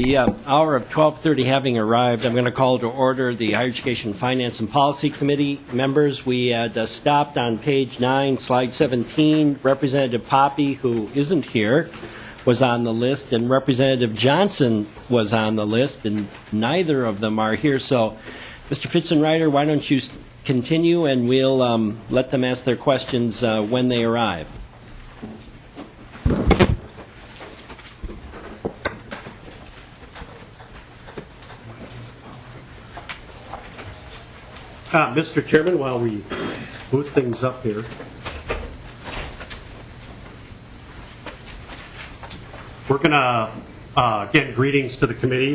The hour of 12:30 having arrived, I'm going to call to order the Higher Education Finance and Policy Committee members. We had stopped on page 9, slide 17. Representative Poppy, who isn't here, was on the list, and Representative Johnson was on the list, and neither of them are here. So, Mr. Fitzenreiter, why don't you continue, and we'll let them ask their questions when they arrive. Mr. Chairman, while we boot things up here, we're going to again, greetings to the committee.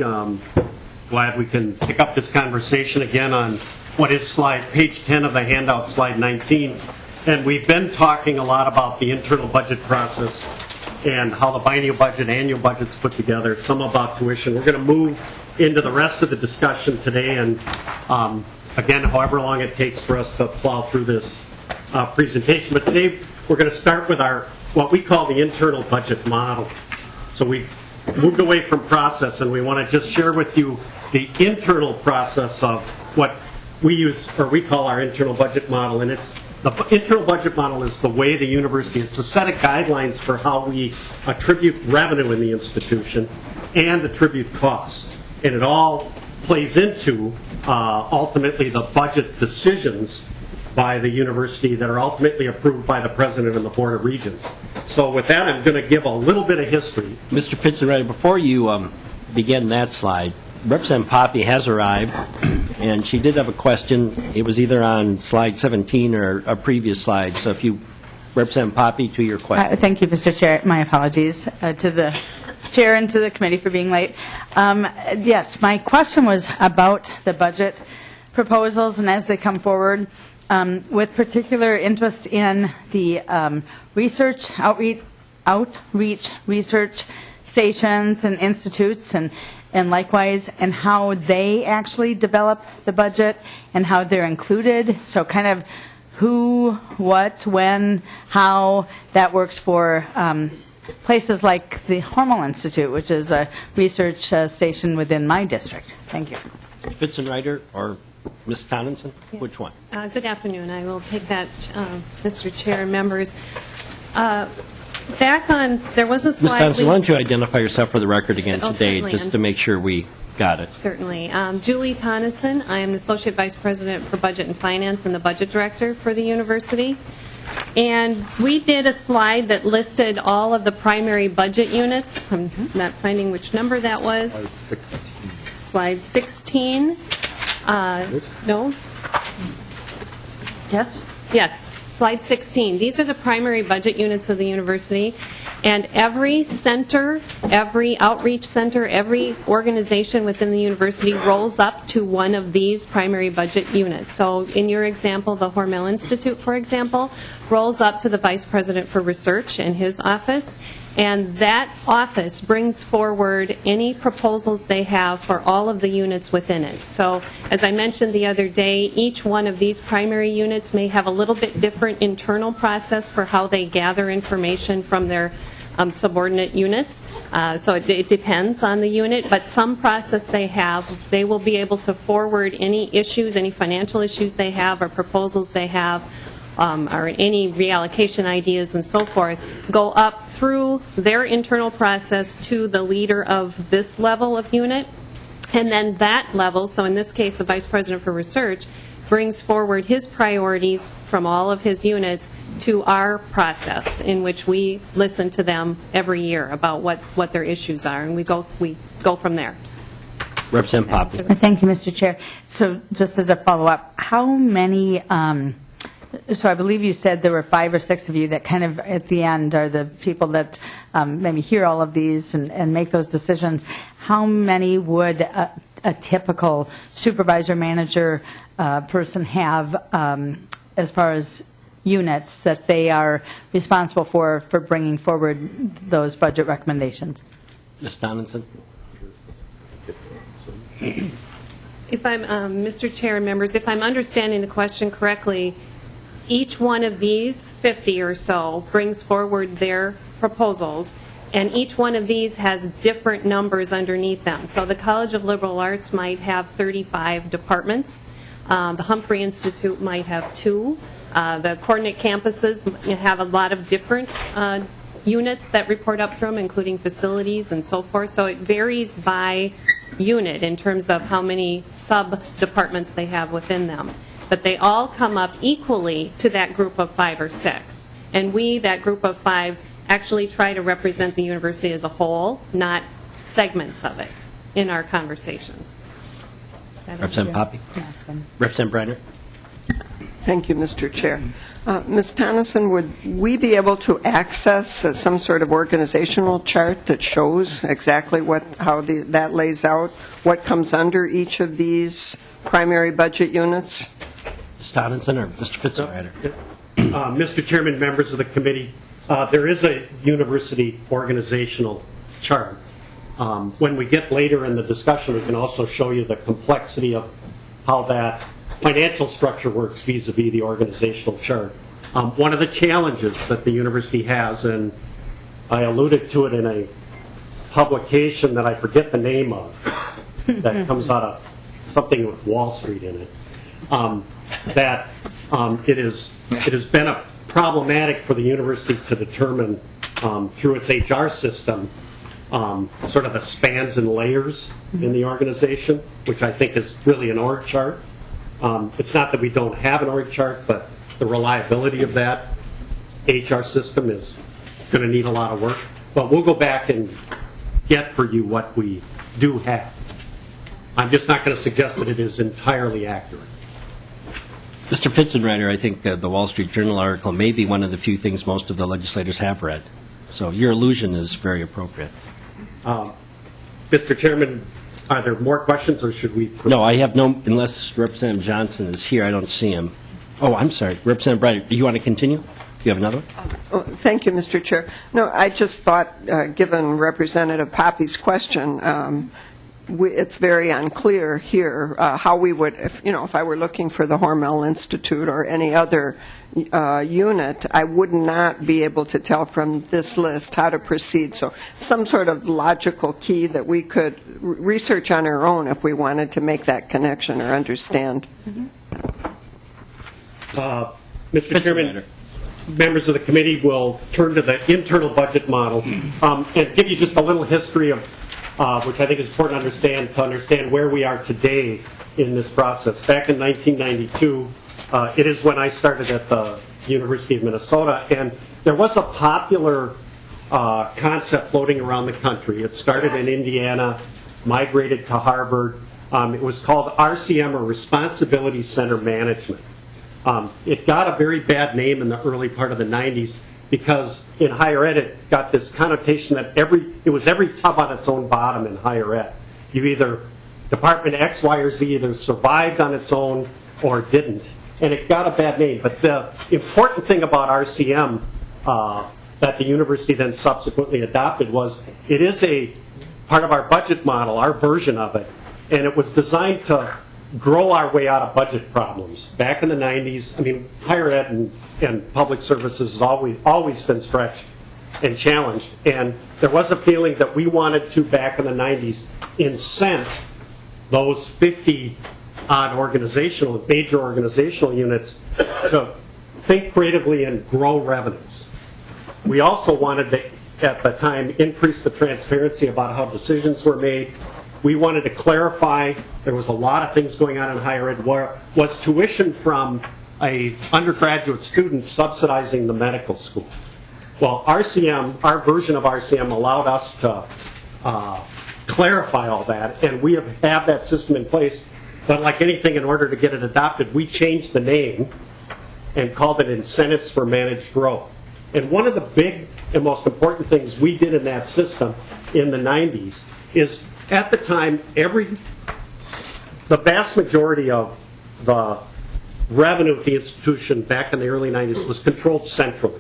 Glad we can pick up this conversation again on what is page 10 of the handout, slide 19. And we've been talking a lot about the internal budget process and how the biennial budget, annual budget's put together, some about tuition. We're going to move into the rest of the discussion today, and again, however long it takes for us to plow through this presentation. But today, we're going to start with what we call the internal budget model. So we've moved away from process, and we want to just share with you the internal process of what we use, or we call our internal budget model. And the internal budget model is the way the university, it's a set of guidelines for how we attribute revenue in the institution and attribute costs. And it all plays into ultimately the budget decisions by the university that are ultimately approved by the president and the board of regents. So with that, I'm going to give a little bit of history. Mr. Fitzenreiter, before you begin that slide, Representative Poppy has arrived, and she did have a question. It was either on slide 17 or a previous slide. So if you, Representative Poppy, to your question. Thank you, Mr. Chair. My apologies to the Chair and to the committee for being late. Yes, my question was about the budget proposals and as they come forward, with particular interest in the research, outreach research stations and institutes and likewise, and how they actually develop the budget and how they're included. So kind of who, what, when, how that works for places like the Hormel Institute, which is a research station within my district. Thank you. Fitzenreiter or Ms. Tonninson? Yes. Which one? Good afternoon. I will take that, Mr. Chair and members. Back on, there was a Ms. slide. Tonninson, why don't you identify yourself for the record again today, certainly. just to make sure we got it. Certainly. Julie Tonneson. I am the Associate Vice President for Budget and Finance and the Budget Director for the university. And we did a slide that listed all of the primary budget units. I'm not finding which number that was. Slide 16. No? Yes? Yes. Slide 16. These are the primary budget units of the university. And every center, every outreach center, every organization within the university rolls up to one of these primary budget units. So in your example, the Hormel Institute, for example, rolls up to the Vice President for Research in his office. And that office brings forward any proposals they have for all of the units within it. So as I mentioned the other day, each one of these primary units may have a little bit different internal process for how they gather information from their subordinate units. So it depends on the unit, but some process they have, they will be able to forward any issues, any financial issues they have or proposals they have, or any reallocation ideas and so forth, go up through their internal process to the leader of this level of unit. And then that level, so in this case the Vice President for Research, brings forward his priorities from all of his units to our process, in which we listen to them every year about what their issues are, and we go from there. Representative Poppy. Thank you, Mr. Chair. So just as a follow-up, how many so I believe you said there were 5 or 6 of you that kind of at the end are the people that maybe hear all of these and make those decisions. How many would a typical supervisor, manager person have as far as units that they are responsible for bringing forward those budget recommendations? Ms. Tonninson. If I'm, Mr. Chair and members, if I'm understanding the question correctly, each one of these 50 or so brings forward their proposals, And each one of these has different numbers underneath them. So the College of Liberal Arts might have 35 departments. The Humphrey Institute might have 2. The coordinate campuses have a lot of different units that report up to them, including facilities and so forth. So it varies by unit in terms of how many sub-departments they have within them. But they all come up equally to that group of 5 or 6. And we, that group of 5, actually try to represent the university as a whole, not segments of it, in our conversations. Representative Poppy? That's good. Representative Breiner? Thank you, Mr. Chair. Ms. Tonneson, would we be able to access some sort of organizational chart that shows exactly how that lays out, what comes under each of these primary budget units? Ms. Tonneson or Mr. Fitzgerald? Mr. Chairman, members of the committee, there is a university organizational chart. When we get later in the discussion, we can also show you the complexity of how that financial structure works vis-a-vis the organizational chart. One of the challenges that the university has, and I alluded to it in a publication that I forget the name of, that comes out of something with Wall Street in it, that it has been problematic for the university to determine through its HR system sort of the spans and layers in the organization, which I think is really an org chart. It's not that we don't have an org chart, but the reliability of that HR system is going to need a lot of work. But we'll go back and get for you what we do have. I'm just not going to suggest that it is entirely accurate. Mr. Fitzgerald, I think the Wall Street Journal article may be one of the few things most of the legislators have read. So your allusion is very appropriate. Mr. Chairman, are there more questions, or should we? No, I have no, unless Representative Johnson is here, I don't see him. Oh, I'm sorry. Representative Breyer, do you want to continue? Do you have another one? Oh, thank you, Mr. Chair. No, I just thought, given Representative Poppy's question, it's very unclear here how we would, if I were looking for the Hormel Institute or any other unit, I would not be able to tell from this list how to proceed. So some sort of logical key that we could research on our own if we wanted to make that connection or understand. Mr. Chairman, members of the committee will turn to the internal budget model and give you just a little history of which I think is important to understand where we are today in this process. Back in 1992, it is when I started at the University of Minnesota, and there was a popular concept floating around the country. It started in Indiana, migrated to Harvard. It was called RCM, or Responsibility Center Management. It got a very bad name in the early part of the 90s because in higher ed it got this connotation that it was every tub on its own bottom in higher ed. You either, Department X, Y, or Z either survived on its own or didn't. And it got a bad name. But the important thing about RCM that the university then subsequently adopted was it is a part of our budget model, our version of it, and it was designed to grow our way out of budget problems. Back in the 90s, I mean, higher ed and public services has always been stretched and challenged. And there was a feeling that we wanted to, back in the 90s, incent those 50-odd major organizational units to think creatively and grow revenues. We also wanted to, at the time, increase the transparency about how decisions were made. We wanted to clarify, there was a lot of things going on in higher ed, where was tuition from an undergraduate student subsidizing the medical school. Well, RCM, our version of RCM, allowed us to clarify all that, and we have that system in place. But like anything, in order to get it adopted, we changed the name and called it Incentives for Managed Growth. And one of the big and most important things we did in that system in the 90s is, at the time, the vast majority of the revenue at the institution back in the early 90s was controlled centrally.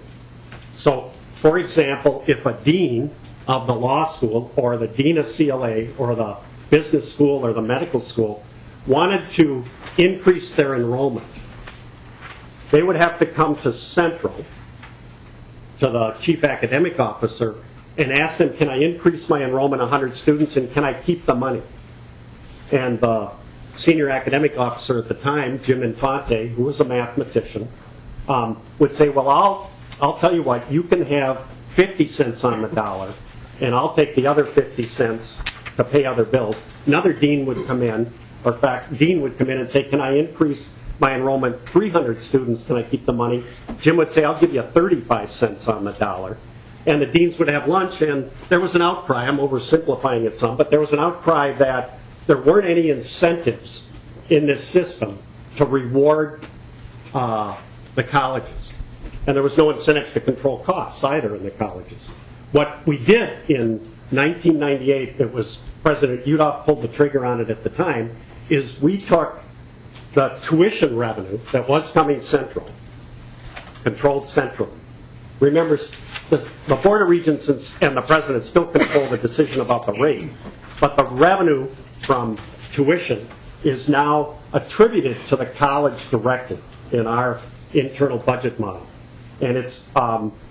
So, for example, if a dean of the law school or the dean of CLA or the business school or the medical school wanted to increase their enrollment, they would have to come to Central, to the chief academic officer, and asked them, can I increase my enrollment 100 students, and can I keep the money? And the senior academic officer at the time, Jim Infante, who was a mathematician, would say, well, I'll tell you what, you can have 50 cents on the dollar, and I'll take the other 50 cents to pay other bills. Another dean would come in, or in fact, dean would come in and say, can I increase my enrollment 300 students, can I keep the money? Jim would say, I'll give you 35 cents on the dollar. And the deans would have lunch, and there was an outcry, I'm oversimplifying it some, but there was an outcry that there weren't any incentives in this system to reward the colleges. And there was no incentive to control costs either in the colleges. What we did in 1998, it was President Udall pulled the trigger on it at the time, is we took the tuition revenue that was coming central, controlled centrally. Remember, the Board of Regents and the President still control the decision about the rate, but the revenue from tuition is now attributed to the college directly in our internal budget model. And it's,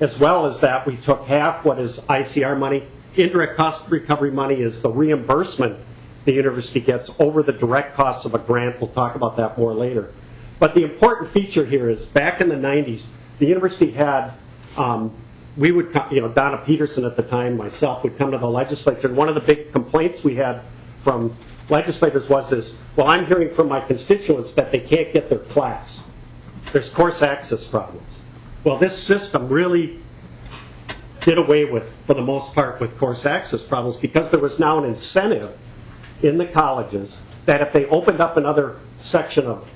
as well as that, we took half what is ICR money. Indirect cost recovery money is the reimbursement the university gets over the direct costs of a grant. We'll talk about that more later. But the important feature here is back in the 90s, the university had, we would, Donna Peterson at the time, myself, would come to the legislature, and one of the big complaints we had from legislators was, well, I'm hearing from my constituents that they can't get their class. There's course access problems. Well, this system really did away with, for the most part, with course access problems because there was now an incentive in the colleges that if they opened up another section of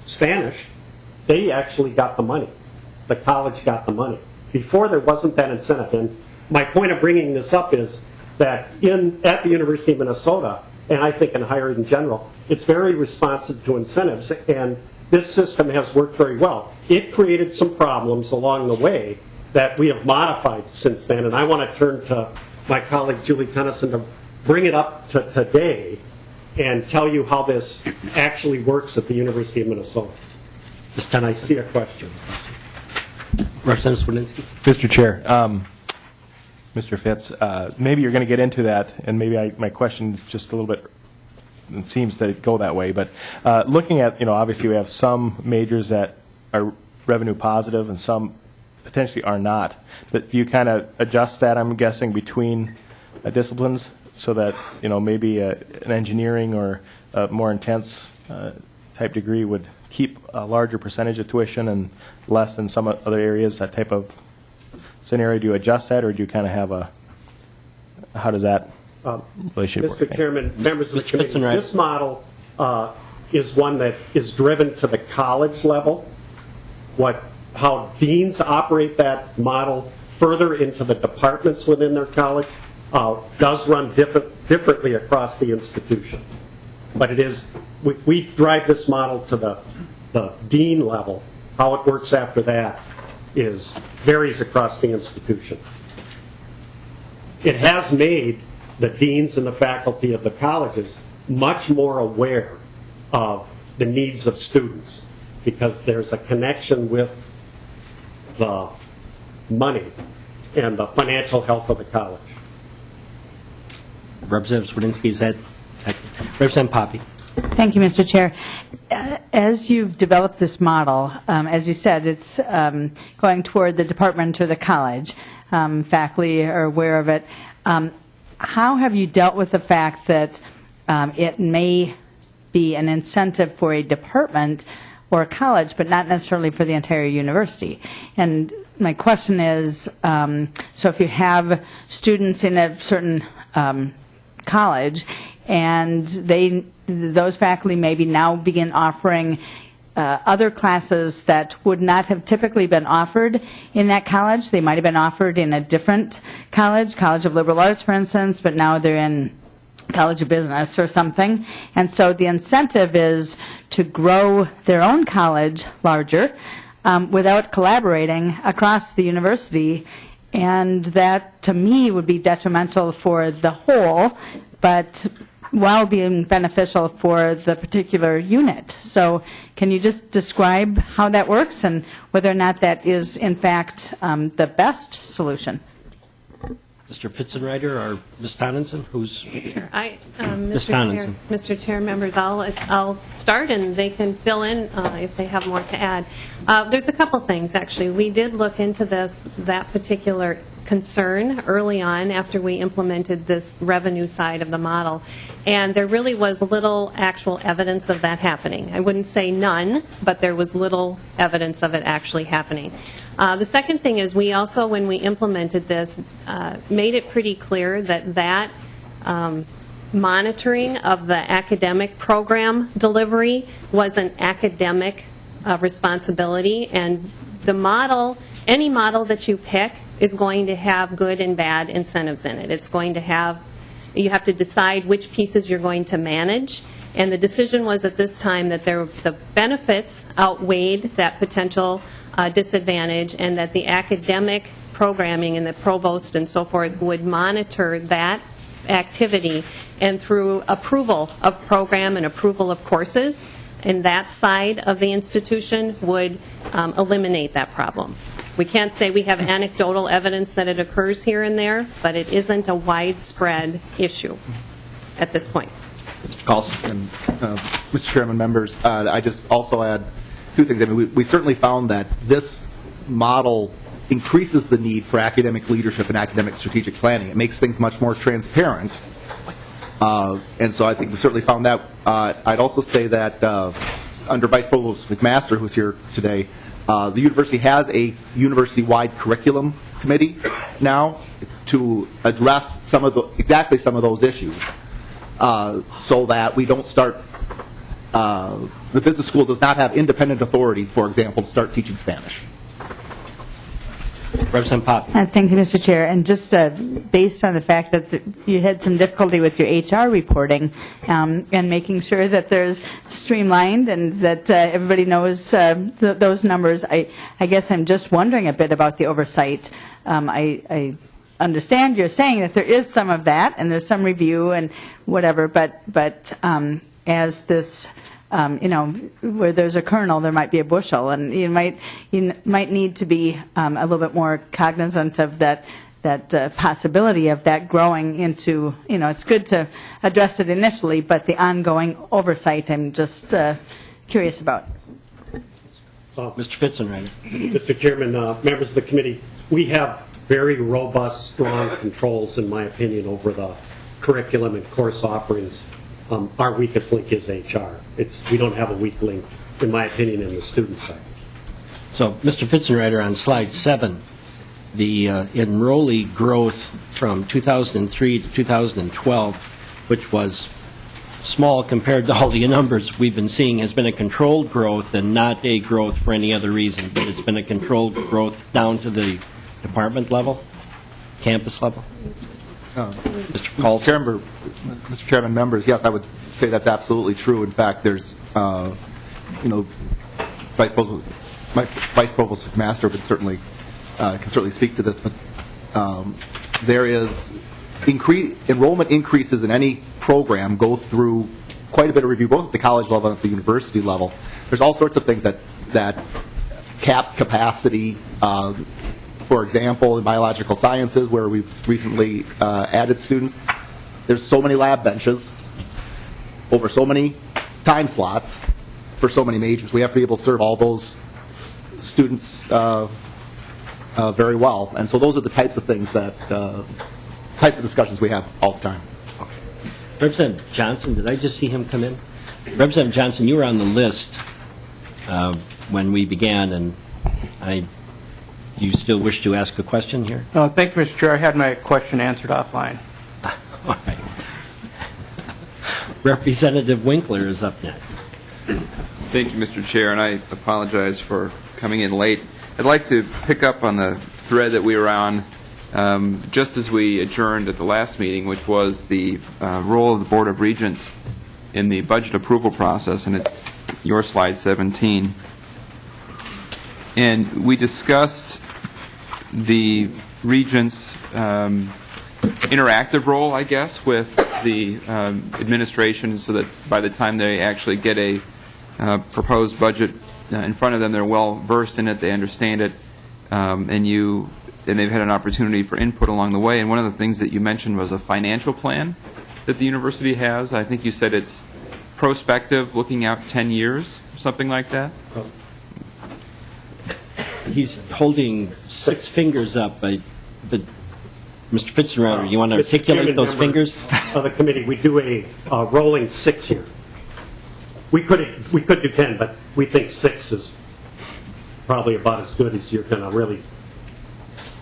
Spanish, they actually got the money. The college got the money. Before, there wasn't that incentive. And my point of bringing this up is that at the University of Minnesota, and I think in higher ed in general, it's very responsive to incentives, and this system has worked very well. It created some problems along the way that we have modified since then, and I want to turn to my colleague Julie Tennyson to bring it up to today and tell you how this actually works at the University of Minnesota. And I see a question. Representative Swedinski. Mr. Chair, Mr. Fitz, maybe you're going to get into that, and maybe my question is just a little bit, it seems to go that way, but looking at, obviously we have some majors that are revenue positive and some potentially are not, but do you kind of adjust that, I'm guessing, between disciplines so that, maybe an engineering or a more intense type degree would keep a larger percentage of tuition and less in some other areas, that type of scenario? Do you adjust that, or do you kind of have how does that relationship work? Mr. Chairman, members of the committee, Spitzenreiter. this model is one that is driven to the college level. How deans operate that model further into the departments within their college does run differently across the institution. But it is, we drive this model to the dean level. How it works after that varies across the institution. It has made the deans and the faculty of the colleges much more aware of the needs of students because there's a connection with the money and the financial health of the college. Representative Swedinski, is that Representative Poppy? Thank you, Mr. Chair. As you've developed this model, as you said, it's going toward the department or the college. Faculty are aware of it. How have you dealt with the fact that it may be an incentive for a department or a college, but not necessarily for the entire university? And my question is, so if you have students in a certain college and those faculty maybe now begin offering other classes that would not have typically been offered in that college. They might have been offered in a different college, College of Liberal Arts, for instance, but now they're in College of Business or something. And so the incentive is to grow their own college larger without collaborating across the university. And that, to me, would be detrimental for the whole, but while being beneficial for the particular unit. So can you just describe how that works and whether or not that is, in fact, the best solution? Mr. Fitzenreiter or Ms. Tonenson, who's... Ms. Mr. Chair, members, I'll start and they can fill in if they have more to add. There's a couple things, actually. We did look into that particular concern early on after we implemented this revenue side of the model, and there really was little actual evidence of that happening. I wouldn't say none, but there was little evidence of it actually happening. The second thing is we also, when we implemented this, made it pretty clear that monitoring of the academic program delivery was an academic responsibility, and the model, any model that you pick is going to have good and bad incentives in it. It's going to have, you have to decide which pieces you're going to manage, and the decision was at this time that the benefits outweighed that potential disadvantage, and that the academic programming and the provost and so forth would monitor that activity, and through approval of program and approval of courses, and that side of the institution would eliminate that problem. We can't say we have anecdotal evidence that it occurs here and there, but it isn't a widespread issue at this point. Mr. Carlson. Mr. Chairman, members, I just also add two things. I mean, we certainly found that this model increases the need for academic leadership and academic strategic planning. It makes things much more transparent. And so I think we certainly found that. I'd also say that under Vice Provost McMaster, who's here today, the university has a university-wide curriculum committee now to address exactly some of those issues, so that we don't start. The business school does not have independent authority, for example, to start teaching Spanish. Representative Pop. Thank you, Mr. Chair. And just based on the fact that you had some difficulty with your HR reporting and making sure that there's streamlined and that everybody knows those numbers, I guess I'm just wondering a bit about the oversight. I understand you're saying that there is some of that and there's some review and whatever, but as this where there's a kernel, there might be a bushel, and you might need to be a little bit more cognizant of that possibility of that growing into, it's good to address it initially, but the ongoing oversight, I'm just curious about. Mr. Fitzenreiter. Mr. Chairman, members of the committee, we have very robust, strong controls, in my opinion, over the curriculum and course offerings. Our weakest link is HR. We don't have a weak link, in my opinion, in the student side. So, Mr. Fitzenreiter, on slide 7, the enrollee growth from 2003 to 2012, which was small compared to all the numbers we've been seeing, has been a controlled growth and not a growth for any other reason, but it's been a controlled growth down to the department level, campus level. Mr. Carlson. Mr. Chairman, members, yes, I would say that's absolutely true. In fact, there's, Vice Provost McMaster can certainly speak to this, but there is enrollment increases in any program go through quite a bit of review, both at the college level and at the university level. There's all sorts of things that cap capacity. For example, in biological sciences, where we've recently added students, there's so many lab benches over so many time slots for so many majors. We have to be able to serve all those students very well. And so those are the types of things types of discussions we have all the time. Representative Johnson, did I just see him come in? Representative Johnson, you were on the list when we began, and you still wish to ask a question here? Thank you, Mr. Chair. I had my question answered offline. All right. Representative Winkler is up next. Thank you, Mr. Chair, and I apologize for coming in late. I'd like to pick up on the thread that we were on just as we adjourned at the last meeting, which was the role of the Board of Regents in the budget approval process, and it's your slide 17. And we discussed the Regents' interactive role, I guess, with the administration, so that by the time they actually get a proposed budget in front of them, they're well versed in it, they understand it, and you and they've had an opportunity for input along the way. And one of the things that you mentioned was a financial plan that the university has. I think you said it's prospective, looking out 10 years, something like that. He's holding 6 fingers up, but Mr. Fitzgerald, you want to Mr. articulate Chairman, those members fingers? Of the committee, we do a rolling 6-year. We could do 10, but we think 6 is probably about as good as you're going to really.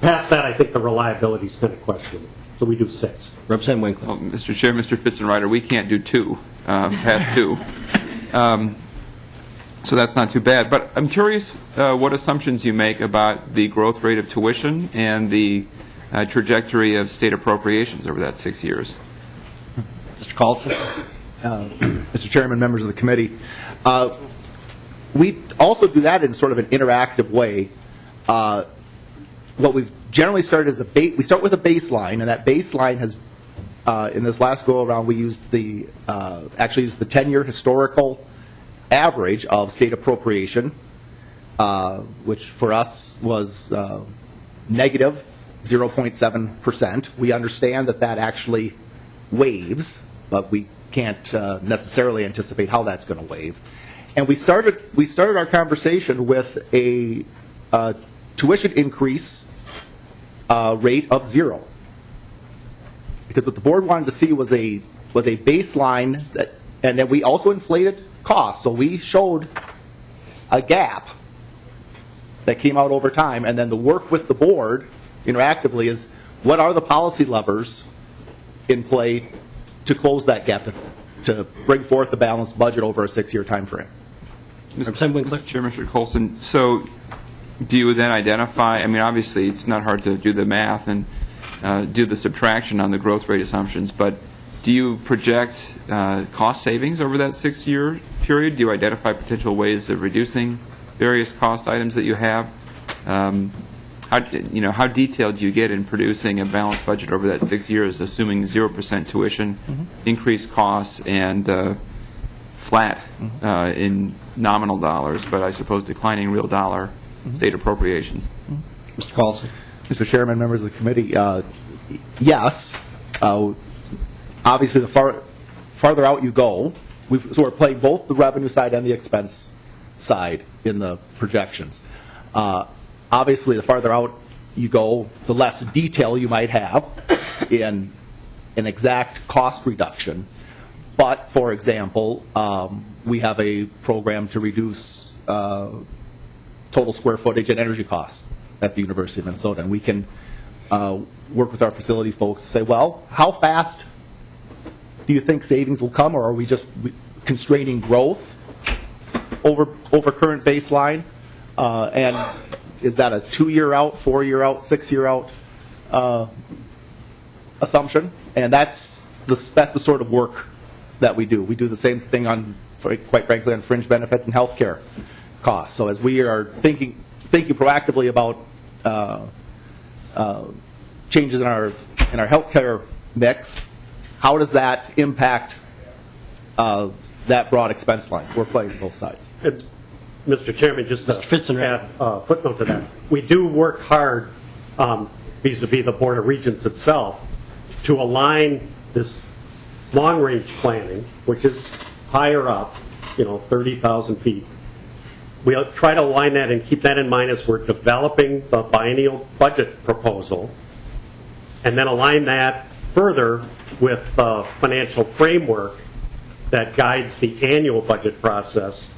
Past that, I think the reliability is kind of questionable. So we do 6. Representative Winkler. Well, Mr. Chair, Mr. Fitzenreiter, we can't do 2, past 2. So that's not too bad. But I'm curious what assumptions you make about the growth rate of tuition and the trajectory of state appropriations over that 6 years. Mr. Carlson. Mr. Chairman, members of the committee, we also do that in sort of an interactive way. What we've generally started is we start with a baseline, and that baseline has, in this last go around, we used actually used the 10-year historical average of state appropriation, which for us was negative 0.7%. We understand that actually waves, but we can't necessarily anticipate how that's going to wave. And we started our conversation with a tuition increase rate of 0, because what the board wanted to see was a baseline and then we also inflated costs. So we showed a gap that came out over time, and then the work with the board interactively is what are the policy levers in play to close that gap, to bring forth a balanced budget over a 6-year time frame. Representative Winkler. Mr. Chair, Mr. Colson, so do you then identify, I mean, obviously it's not hard to do the math and do the subtraction on the growth rate assumptions, but do you project cost savings over that 6-year period? Do you identify potential ways of reducing various cost items that you have? How detailed do you get in producing a balanced budget over that 6 years, assuming 0% tuition, increased costs, and flat in nominal dollars, but I suppose declining real dollar state appropriations? Mr. Carlson. Mr. Chairman, members of the committee, yes. Obviously, the farther out you go, so we're playing both the revenue side and the expense side in the projections. Obviously, the farther out you go, the less detail you might have in an exact cost reduction. But, for example, we have a program to reduce total square footage and energy costs at the University of Minnesota. And we can work with our facility folks to say, well, how fast do you think savings will come, or are we just constraining growth over current baseline? And is that a 2-year out, 4-year out, 6-year out assumption? And that's the sort of work that we do. We do the same thing quite frankly, on fringe benefit and health care costs. So as we are thinking proactively about changes in our health care mix, how does that impact that broad expense line? So we're playing both sides. And Mr. Chairman, just to add a footnote to that, we do work hard vis-a-vis the Board of Regents itself to align this long-range planning, which is higher up, 30,000 feet. We'll try to align that and keep that in mind as we're developing the biennial budget proposal, and then align that further with the financial framework that guides the annual budget process,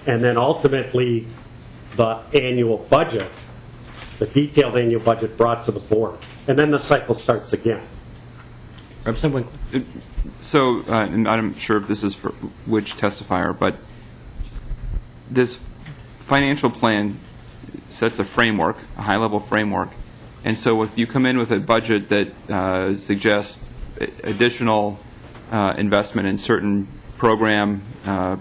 and then ultimately the annual budget, the detailed annual budget brought to the board. And then the cycle starts again. Representative Winkler. So, and I'm sure if this is for which testifier, but this financial plan sets a framework, a high-level framework, and so if you come in with a budget that suggests additional investment in certain program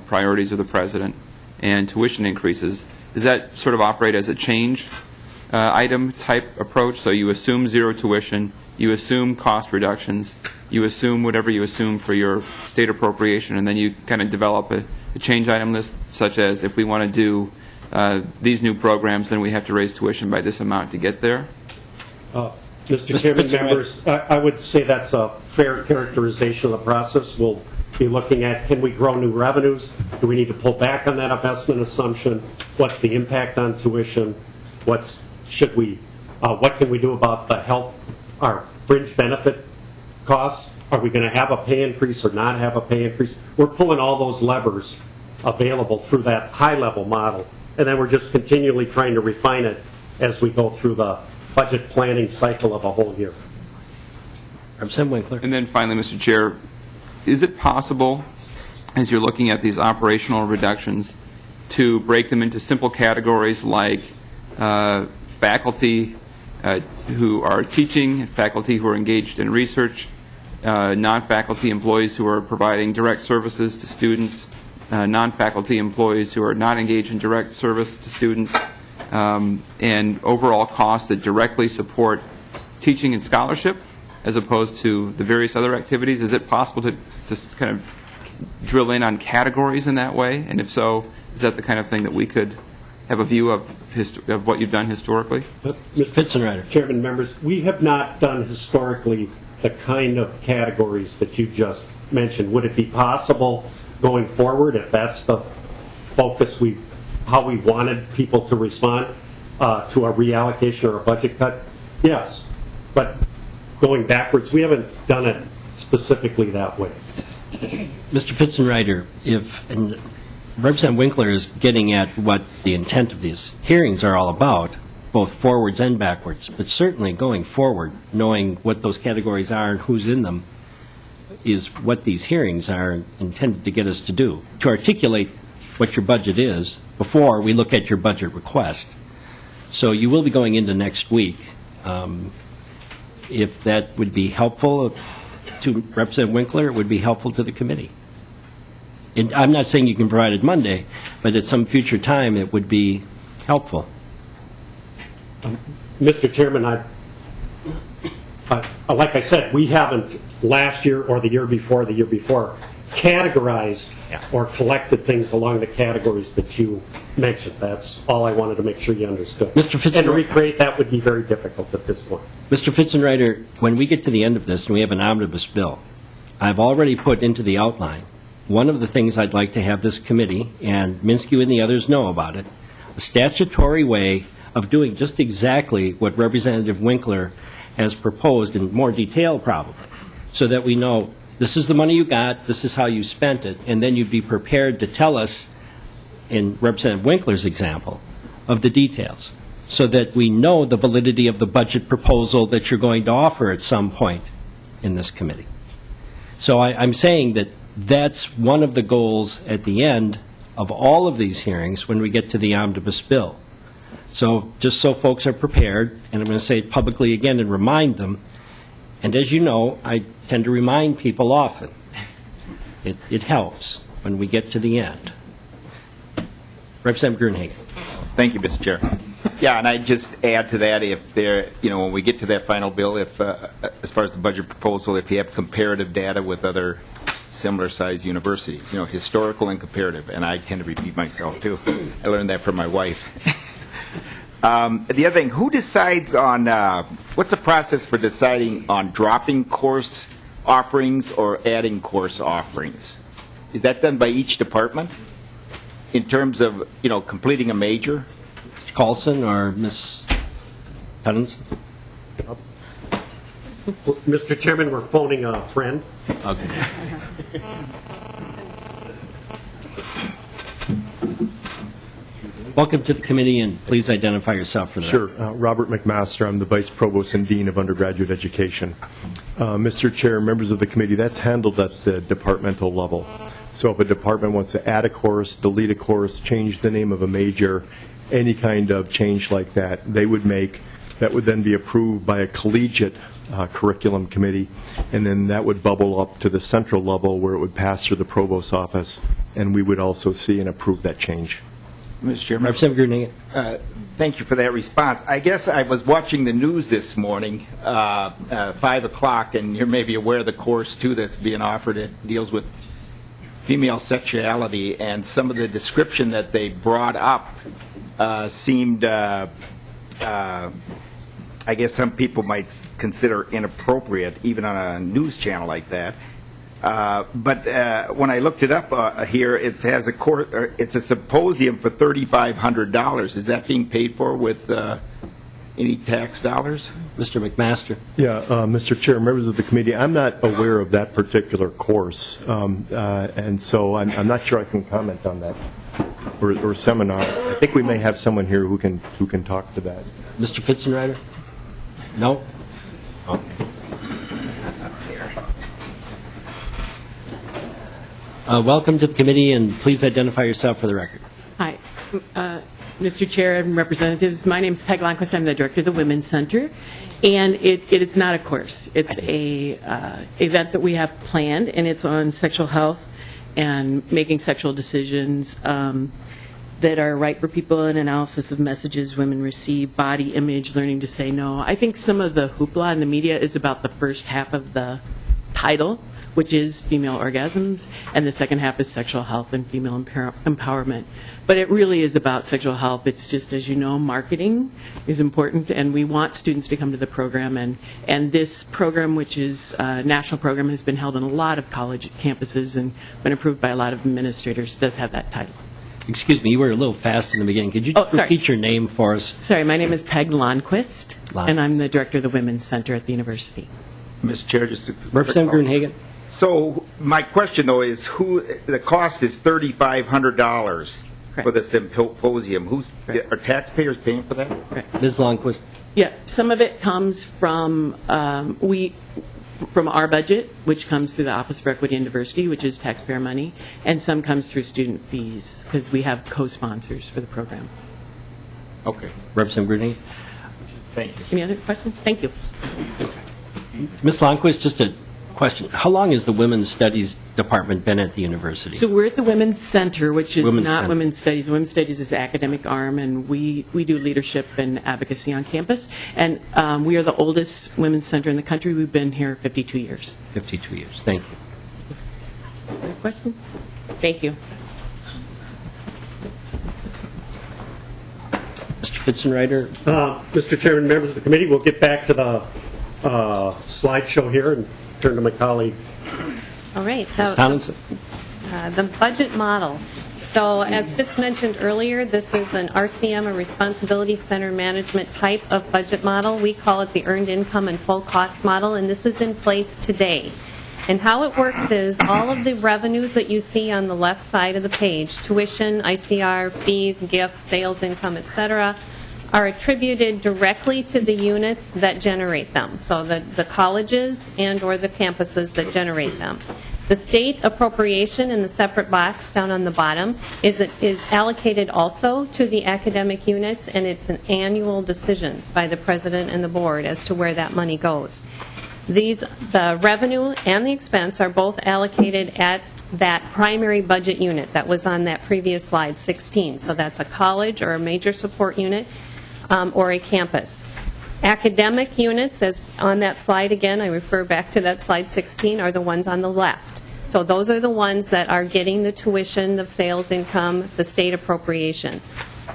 priorities of the president and tuition increases, does that sort of operate as a change item type approach? So you assume 0 tuition, you assume cost reductions, you assume whatever you assume for your state appropriation, and then you kind of develop a change item list, such as if we want to do these new programs, then we have to raise tuition by this amount to get there? Mr. Chairman, Fitzgerald. members, I would say that's a fair characterization of the process. We'll be looking at, can we grow new revenues? Do we need to pull back on that investment assumption? What's the impact on tuition? What can we do about the health, our fringe benefit costs? Are we going to have a pay increase or not have a pay increase? We're pulling all those levers available through that high-level model, and then we're just continually trying to refine it as we go through the budget planning cycle of a whole year. Representative Winkler. And then finally, Mr. Chair, is it possible, as you're looking at these operational reductions, to break them into simple categories like faculty who are teaching, faculty who are engaged in research, non-faculty employees who are providing direct services to students, non-faculty employees who are not engaged in direct service to students, and overall costs that directly support teaching and scholarship as opposed to the various other activities? Is it possible to just kind of drill in on categories in that way? And if so, is that the kind of thing that we could have a view of what you've done historically? Mr. Fitzenreiter. Chairman, members, we have not done historically the kind of categories that you just mentioned. Would it be possible going forward, if that's the focus, how we wanted people to respond to a reallocation or a budget cut? Yes. But going backwards, we haven't done it specifically that way. Mr. Fitzenreiter, and Representative Winkler is getting at what the intent of these hearings are all about, both forwards and backwards, but certainly going forward, knowing what those categories are and who's in them, is what these hearings are intended to get us to do, to articulate what your budget is before we look at your budget request. So you will be going into next week. If that would be helpful to Representative Winkler, it would be helpful to the committee. And I'm not saying you can provide it Monday, but at some future time it would be helpful. Mr. Chairman, like I said, we haven't last year or the year before categorized or collected things along the categories that you mentioned. That's all I wanted to make sure you understood. Mr. Fitzenreiter. And to recreate that would be very difficult at this point. Mr. Fitzenreiter, when we get to the end of this and we have an omnibus bill, I've already put into the outline one of the things I'd like to have this committee, and Minsky and the others know about it, a statutory way of doing just exactly what Representative Winkler has proposed in more detail probably, so that we know this is the money you got, this is how you spent it, and then you'd be prepared to tell us, in Representative Winkler's example, of the details, so that we know the validity of the budget proposal that you're going to offer at some point in this committee. So I'm saying that that's one of the goals at the end of all of these hearings when we get to the omnibus bill. So just so folks are prepared, and I'm going to say it publicly again and remind them, and as you know, I tend to remind people often. It helps when we get to the end. Representative Gruenhagen. Thank you, Mr. Chair. Yeah, and I just add to that, if there, when we get to that final bill, if as far as the budget proposal, if you have comparative data with other similar-sized universities, historical and comparative, and I tend to repeat myself too. I learned that from my wife. The other thing, who decides on, what's the process for deciding on dropping course offerings or adding course offerings? Is that done by each department in terms of, completing a major? Mr. Carlson or Ms. Tunnins? Mr. Chairman, we're phoning a friend. Okay. Welcome to the committee, and please identify yourself for the Sure. Robert McMaster. I'm the Vice Provost and Dean of Undergraduate Education. Mr. Chair, members of the committee, that's handled at the departmental level. So if a department wants to add a course, delete a course, change the name of a major, any kind of change like that, they would make. That would then be approved by a collegiate curriculum committee, and then that would bubble up to the central level where it would pass through the provost's office, and we would also see and approve that change. Mr. Chairman. Representative Gruenhagen. Thank you for that response. I guess I was watching the news this morning, 5 o'clock, and you're maybe aware of the course, too, that's being offered. It deals with female sexuality, and some of the description that they brought up seemed I guess some people might consider inappropriate, even on a news channel like that. But when I looked it up here, it has it's a symposium for $3,500. Is that being paid for with any tax dollars? Mr. McMaster. Yeah, Mr. Chair, members of the committee, I'm not aware of that particular course, and so I'm not sure I can comment on that or seminar. I think we may have someone here who can talk to that. Mr. Fitzenreiter? No? Okay. Welcome to the committee, and please identify yourself for the record. Hi, Mr. Chair and representatives. My name is Peg Lonnquist. I'm the director of the Women's Center, and it's not a course. It's a event that we have planned, and it's on sexual health and making sexual decisions that are right for people, an analysis of messages women receive, body image, learning to say no. I think some of the hoopla in the media is about the first half of the title, which is female orgasms, and the second half is sexual health and female empowerment. But it really is about sexual health. It's just, as you know, marketing is important, and we want students to come to the program. And this program, which is a national program, has been held on a lot of college campuses and been approved by a lot of administrators, does have that title. Excuse me, you were a little fast in the beginning. Could you repeat your name for us? Sorry, my name is Peg Lonnquist, and I'm the director of the Women's Center at the university. Mr. Chair, just Representative Gruenhagen. So my question, though, is the cost is $3,500 for the symposium. Are taxpayers paying for that? Correct. Ms. Lonnquist. Yeah, some of it comes from from our budget, which comes through the Office for Equity and Diversity, which is taxpayer money, and some comes through student fees because we have co-sponsors for the program. Okay. Representative Gruenhagen. Thank you. Any other questions? Thank you. Ms. Lonnquist, just a question. How long has the Women's Studies Department been at the university? So we're at the Women's Center, which is Women's not Center. Women's Studies. Women's Studies is the academic arm, and we do leadership and advocacy on campus. And we are the oldest women's center in the country. We've been here 52 years. 52 years. Thank you. Other questions? Thank you. Mr. Fitzenreiter. Mr. Chairman, members of the committee, we'll get back to the slideshow here and turn to my colleague. All right. Ms. Tomlinson. The budget model. So as Fitz mentioned earlier, this is an RCM, a Responsibility Center Management type of budget model. We call it the Earned Income and Full Cost Model, and this is in place today. And how it works is all of the revenues that you see on the left side of the page, tuition, ICR, fees, gifts, sales income, et cetera, are attributed directly to the units that generate them, so the colleges and or the campuses that generate them. The state appropriation in the separate box down on the bottom is allocated also to the academic units, and it's an annual decision by the president and the board as to where that money goes. The revenue and the expense are both allocated at that primary budget unit that was on that previous slide 16. So that's a college or a major support unit or a campus. Academic units, as on that slide again, I refer back to that slide 16, are the ones on the left. So those are the ones that are getting the tuition, the sales income, the state appropriation.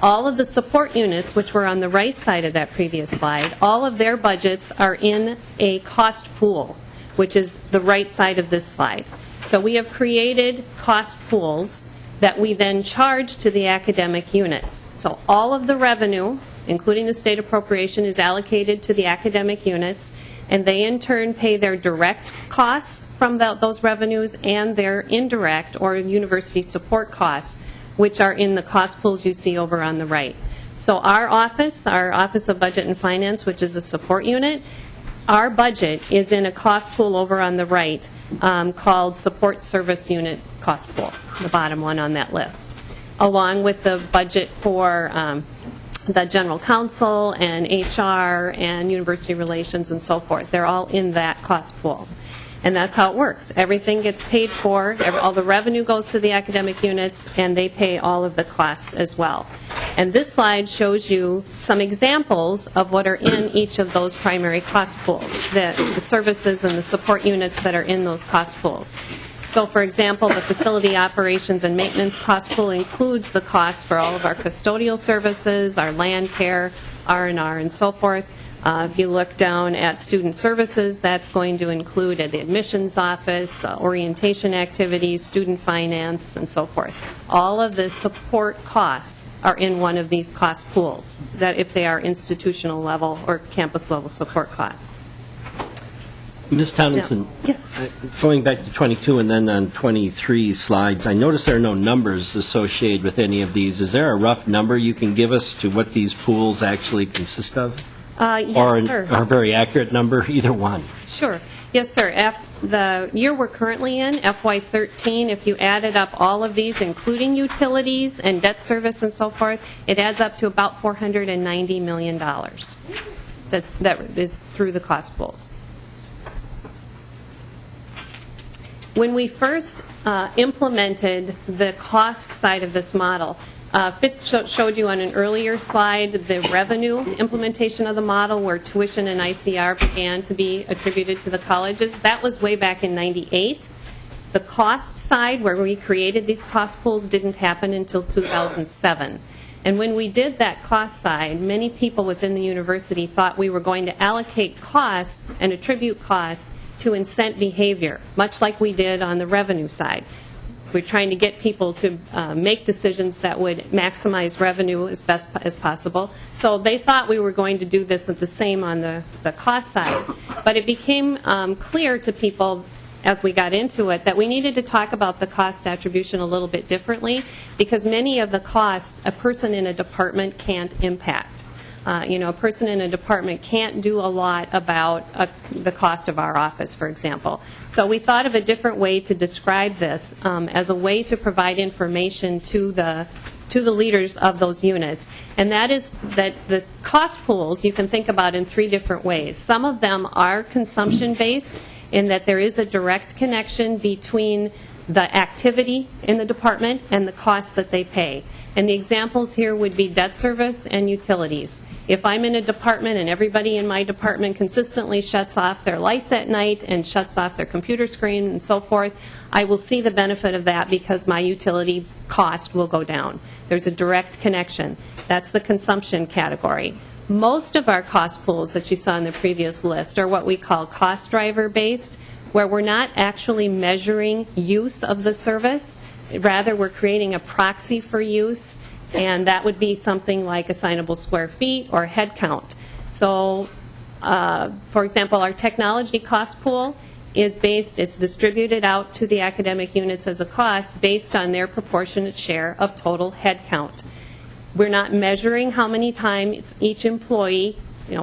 All of the support units, which were on the right side of that previous slide, all of their budgets are in a cost pool, which is the right side of this slide. So we have created cost pools that we then charge to the academic units. So all of the revenue, including the state appropriation, is allocated to the academic units, and they in turn pay their direct costs from those revenues and their indirect or university support costs, which are in the cost pools you see over on the right. So our Office of Budget and Finance, which is a support unit, our budget is in a cost pool over on the right called Support Service Unit Cost Pool, the bottom one on that list, along with the budget for the general counsel and HR and university relations and so forth. They're all in that cost pool. And that's how it works. Everything gets paid for, all the revenue goes to the academic units, and they pay all of the costs as well. And this slide shows you some examples of what are in each of those primary cost pools, the services and the support units that are in those cost pools. So, for example, the facility operations and maintenance cost pool includes the cost for all of our custodial services, our land care, R&R, and so forth. If you look down at student services, that's going to include the admissions office, orientation activities, student finance, and so forth. All of the support costs are in one of these cost pools, that if they are institutional level or campus level support costs. Ms. Townsend? Yes. Going back to 22 and then on 23 slides, I notice there are no numbers associated with any of these. Is there a rough number you can give us to what these pools actually consist of? Yes, or sir. a very accurate number, either one? Sure. Yes, sir. The year we're currently in, FY13, if you added up all of these, including utilities and debt service and so forth, it adds up to about $490 million. That is through the cost pools. When we first implemented the cost side of this model, Fitz showed you on an earlier slide the revenue implementation of the model where tuition and ICR began to be attributed to the colleges. That was way back in '98. The cost side, where we created these cost pools, didn't happen until 2007. And when we did that cost side, many people within the university thought we were going to allocate costs and attribute costs to incent behavior, much like we did on the revenue side. We're trying to get people to make decisions that would maximize revenue as best as possible. So they thought we were going to do this the same on the cost side. But it became clear to people as we got into it that we needed to talk about the cost attribution a little bit differently because many of the costs a person in a department can't impact. A person in a department can't do a lot about the cost of our office, for example. So we thought of a different way to describe this as a way to provide information to the leaders of those units. And that is that the cost pools you can think about in three different ways. Some of them are consumption-based in that there is a direct connection between the activity in the department and the costs that they pay. And the examples here would be debt service and utilities. If I'm in a department and everybody in my department consistently shuts off their lights at night and shuts off their computer screen and so forth, I will see the benefit of that because my utility cost will go down. There's a direct connection. That's the consumption category. Most of our cost pools that you saw in the previous list are what we call cost driver based, where we're not actually measuring use of the service. Rather, we're creating a proxy for use, and that would be something like assignable square feet or head count. So, for example, our technology cost pool is it's distributed out to the academic units as a cost based on their proportionate share of total head count. We're not measuring how many times each employee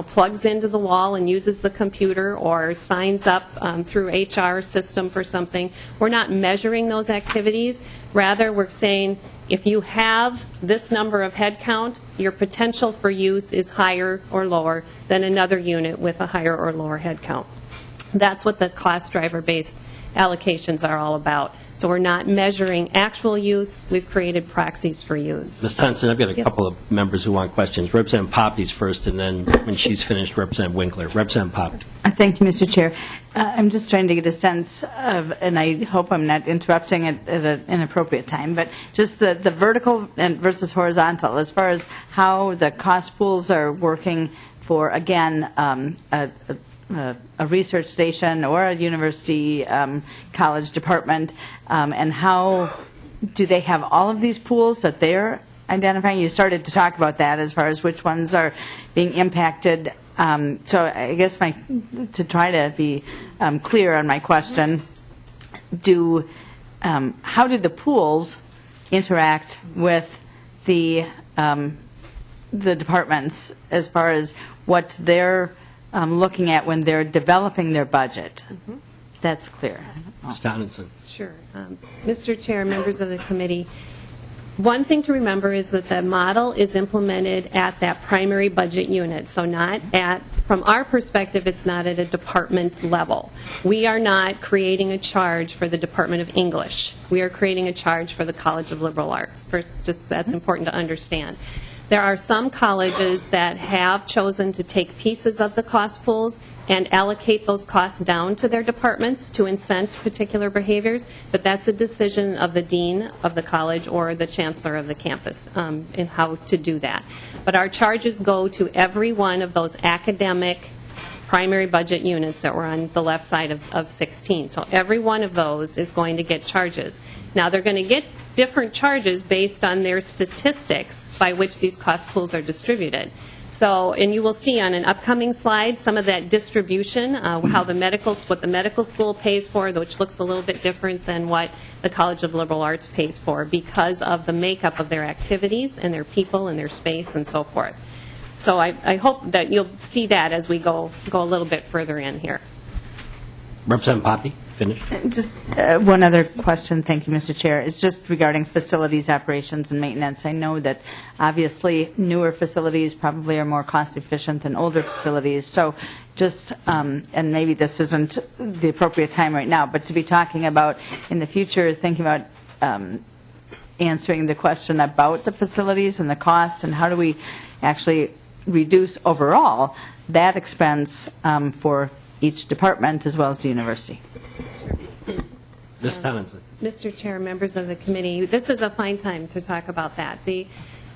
plugs into the wall and uses the computer or signs up through HR system for something. We're not measuring those activities. Rather, we're saying if you have this number of head count, your potential for use is higher or lower than another unit with a higher or lower head count. That's what the cost driver-based allocations are all about. So we're not measuring actual use. We've created proxies for use. Ms. Thompson, I've got a couple of members who want questions. Representative Poppy's first, and then when she's finished, Representative Winkler. Representative Poppy. Thank you, Mr. Chair. I'm just trying to get a sense of, and I hope I'm not interrupting at an inappropriate time, but just the vertical versus horizontal, as far as how the cost pools are working for, again, a research station or a university college department, and how do they have all of these pools that they're identifying? You started to talk about that as far as which ones are being impacted. So I guess to try to be clear on my question, how do the pools interact with the departments as far as what they're looking at when they're developing their budget? Mm-hmm. That's clear. Ms. Donaldson. Sure. Mr. Chair, members of the committee, one thing to remember is that the model is implemented at that primary budget unit, so from our perspective, it's not at a department level. We are not creating a charge for the Department of English. We are creating a charge for the College of Liberal Arts. That's important to understand. There are some colleges that have chosen to take pieces of the cost pools and allocate those costs down to their departments to incent particular behaviors, but that's a decision of the dean of the college or the chancellor of the campus in how to do that. But our charges go to every one of those academic primary budget units that were on the left side of 16. So every one of those is going to get charges. Now, they're going to get different charges based on their statistics by which these cost pools are distributed. So, and you will see on an upcoming slide some of that distribution, how what the medical school pays for, which looks a little bit different than what the College of Liberal Arts pays for because of the makeup of their activities and their people and their space and so forth. So I hope that you'll see that as we go a little bit further in here. Representative Poppe, finish. Just one other question, thank you, Mr. Chair, is just regarding facilities operations and maintenance. I know that obviously newer facilities probably are more cost efficient than older facilities. So just, and maybe this isn't the appropriate time right now, but to be talking about in the future, thinking about answering the question about the facilities and the cost and how do we actually reduce overall that expense for each department as well as the university. Ms. Townsend. Mr. Chair, members of the committee, this is a fine time to talk about that. The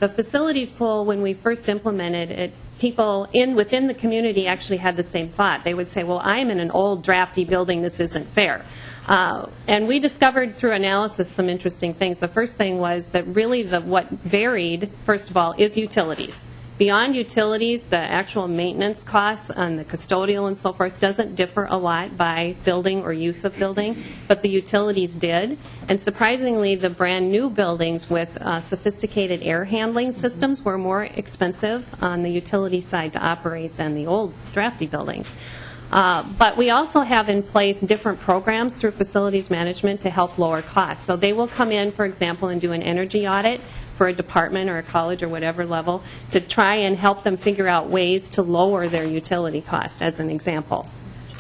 facilities pool, when we first implemented it, people within the community actually had the same thought. They would say, well, I'm in an old drafty building, this isn't fair. And we discovered through analysis some interesting things. The first thing was that really what varied, first of all, is utilities. Beyond utilities, the actual maintenance costs and the custodial and so forth doesn't differ a lot by building or use of building, but the utilities did. And surprisingly, the brand new buildings with sophisticated air handling systems were more expensive on the utility side to operate than the old drafty buildings. But we also have in place different programs through facilities management to help lower costs. So they will come in, for example, and do an energy audit for a department or a college or whatever level to try and help them figure out ways to lower their utility costs, as an example.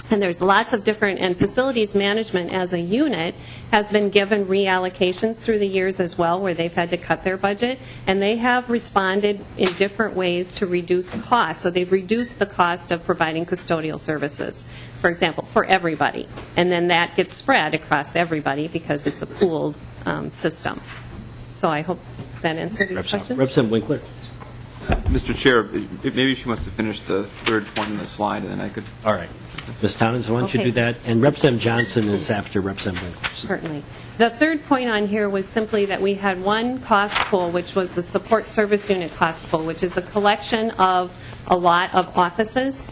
And there's lots of different, and facilities management as a unit has been given reallocations through the years as well where they've had to cut their budget, and they have responded in different ways to reduce costs. So they've reduced the cost of providing custodial services, for example, for everybody. And then that gets spread across everybody because it's a pooled system. So I hope that answered your question. Representative Winkler. Mr. Chair, maybe she must have finished the third point in the slide, and then I could... All right. Ms. Townsend, why don't you Okay. do that? And Representative Johnson is after Representative Winkler. Certainly. The third point on here was simply that we had one cost pool, which was the support service unit cost pool, which is a collection of a lot of offices.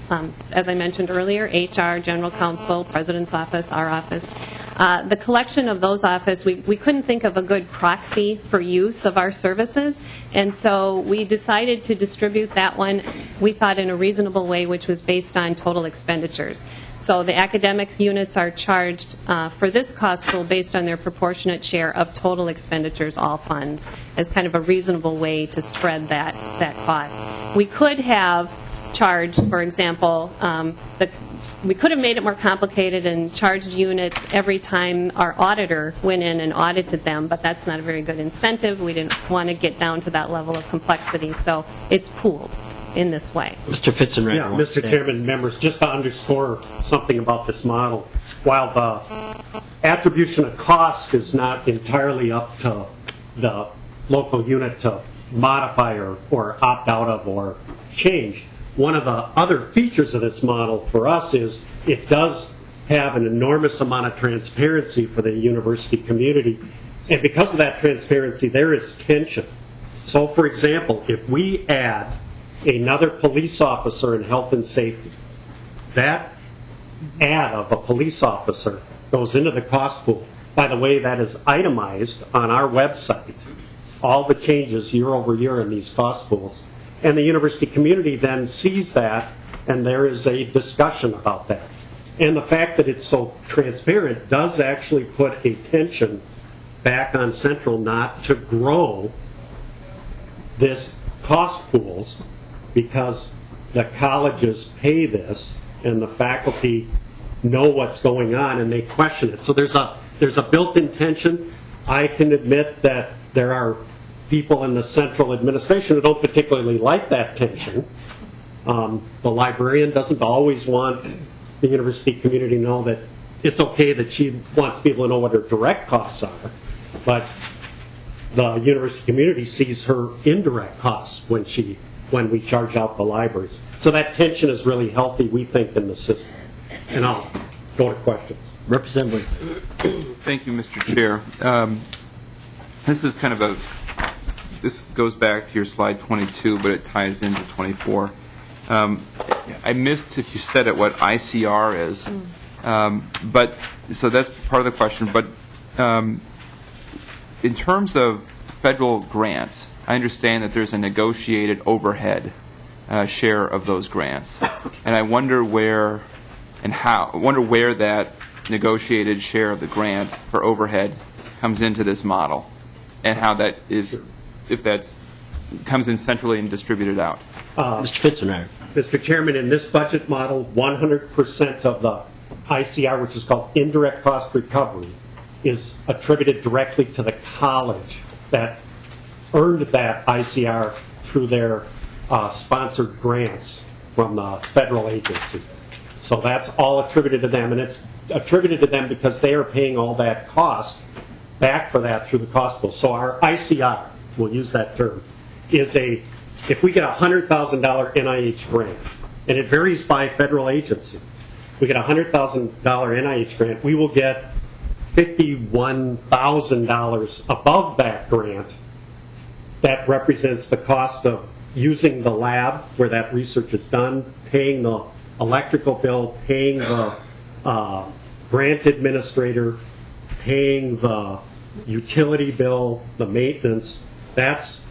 As I mentioned earlier, HR, General Counsel, President's Office, our office. The collection of those offices, we couldn't think of a good proxy for use of our services, and so we decided to distribute that one, we thought, in a reasonable way, which was based on total expenditures. So the academics units are charged for this cost pool based on their proportionate share of total expenditures, all funds, as kind of a reasonable way to spread that cost. We could have charged, for example, we could have made it more complicated and charged units every time our auditor went in and audited them, but that's not a very good incentive. We didn't want to get down to that level of complexity, so it's pooled in this way. Mr. Fitzenreiter. Yeah, Mr. Chairman, members, just to underscore something about this model, while the attribution of cost is not entirely up to the local unit to modify or opt out of or change, one of the other features of this model for us is it does have an enormous amount of transparency for the university community. And because of that transparency, there is tension. So, for example, if we add another police officer in health and safety, that add of a police officer goes into the cost pool. By the way, that is itemized on our website, all the changes year over year in these cost pools. And the university community then sees that, and there is a discussion about that. And the fact that it's so transparent does actually put a tension back on Central not to grow this cost pools because the colleges pay this and the faculty know what's going on and they question it. So there's a built-in tension. I can admit that there are people in the central administration who don't particularly like that tension. The librarian doesn't always want the university community know that it's okay that she wants people to know what her direct costs are, but the university community sees her indirect costs when we charge out the libraries. So that tension is really healthy, we think, in the system. And I'll go to questions. Representative. Thank you, Mr. Chair. This is kind of this goes back to your slide 22, but it ties into 24. I missed if you said it what ICR is, but so that's part of the question. But in terms of federal grants, I understand that there's a negotiated overhead share of those grants, and I wonder where that negotiated share of the grant for overhead comes into this model, and how that is, if that comes in centrally and distributed out. Mr. Fitzenreiter. Mr. Chairman, in this budget model, 100% of the ICR, which is called indirect cost recovery, is attributed directly to the college that earned that ICR through their sponsored grants from the federal agency. So that's all attributed to them, and it's attributed to them because they are paying all that cost back for that through the cost pool. So our ICR, we'll use that term, is if we get a $100,000 NIH grant, and it varies by federal agency, we get a $100,000 NIH grant, we will get $51,000 above that grant. That represents the cost of using the lab where that research is done, paying the electrical bill, paying the grant administrator, paying the utility bill, the maintenance. That's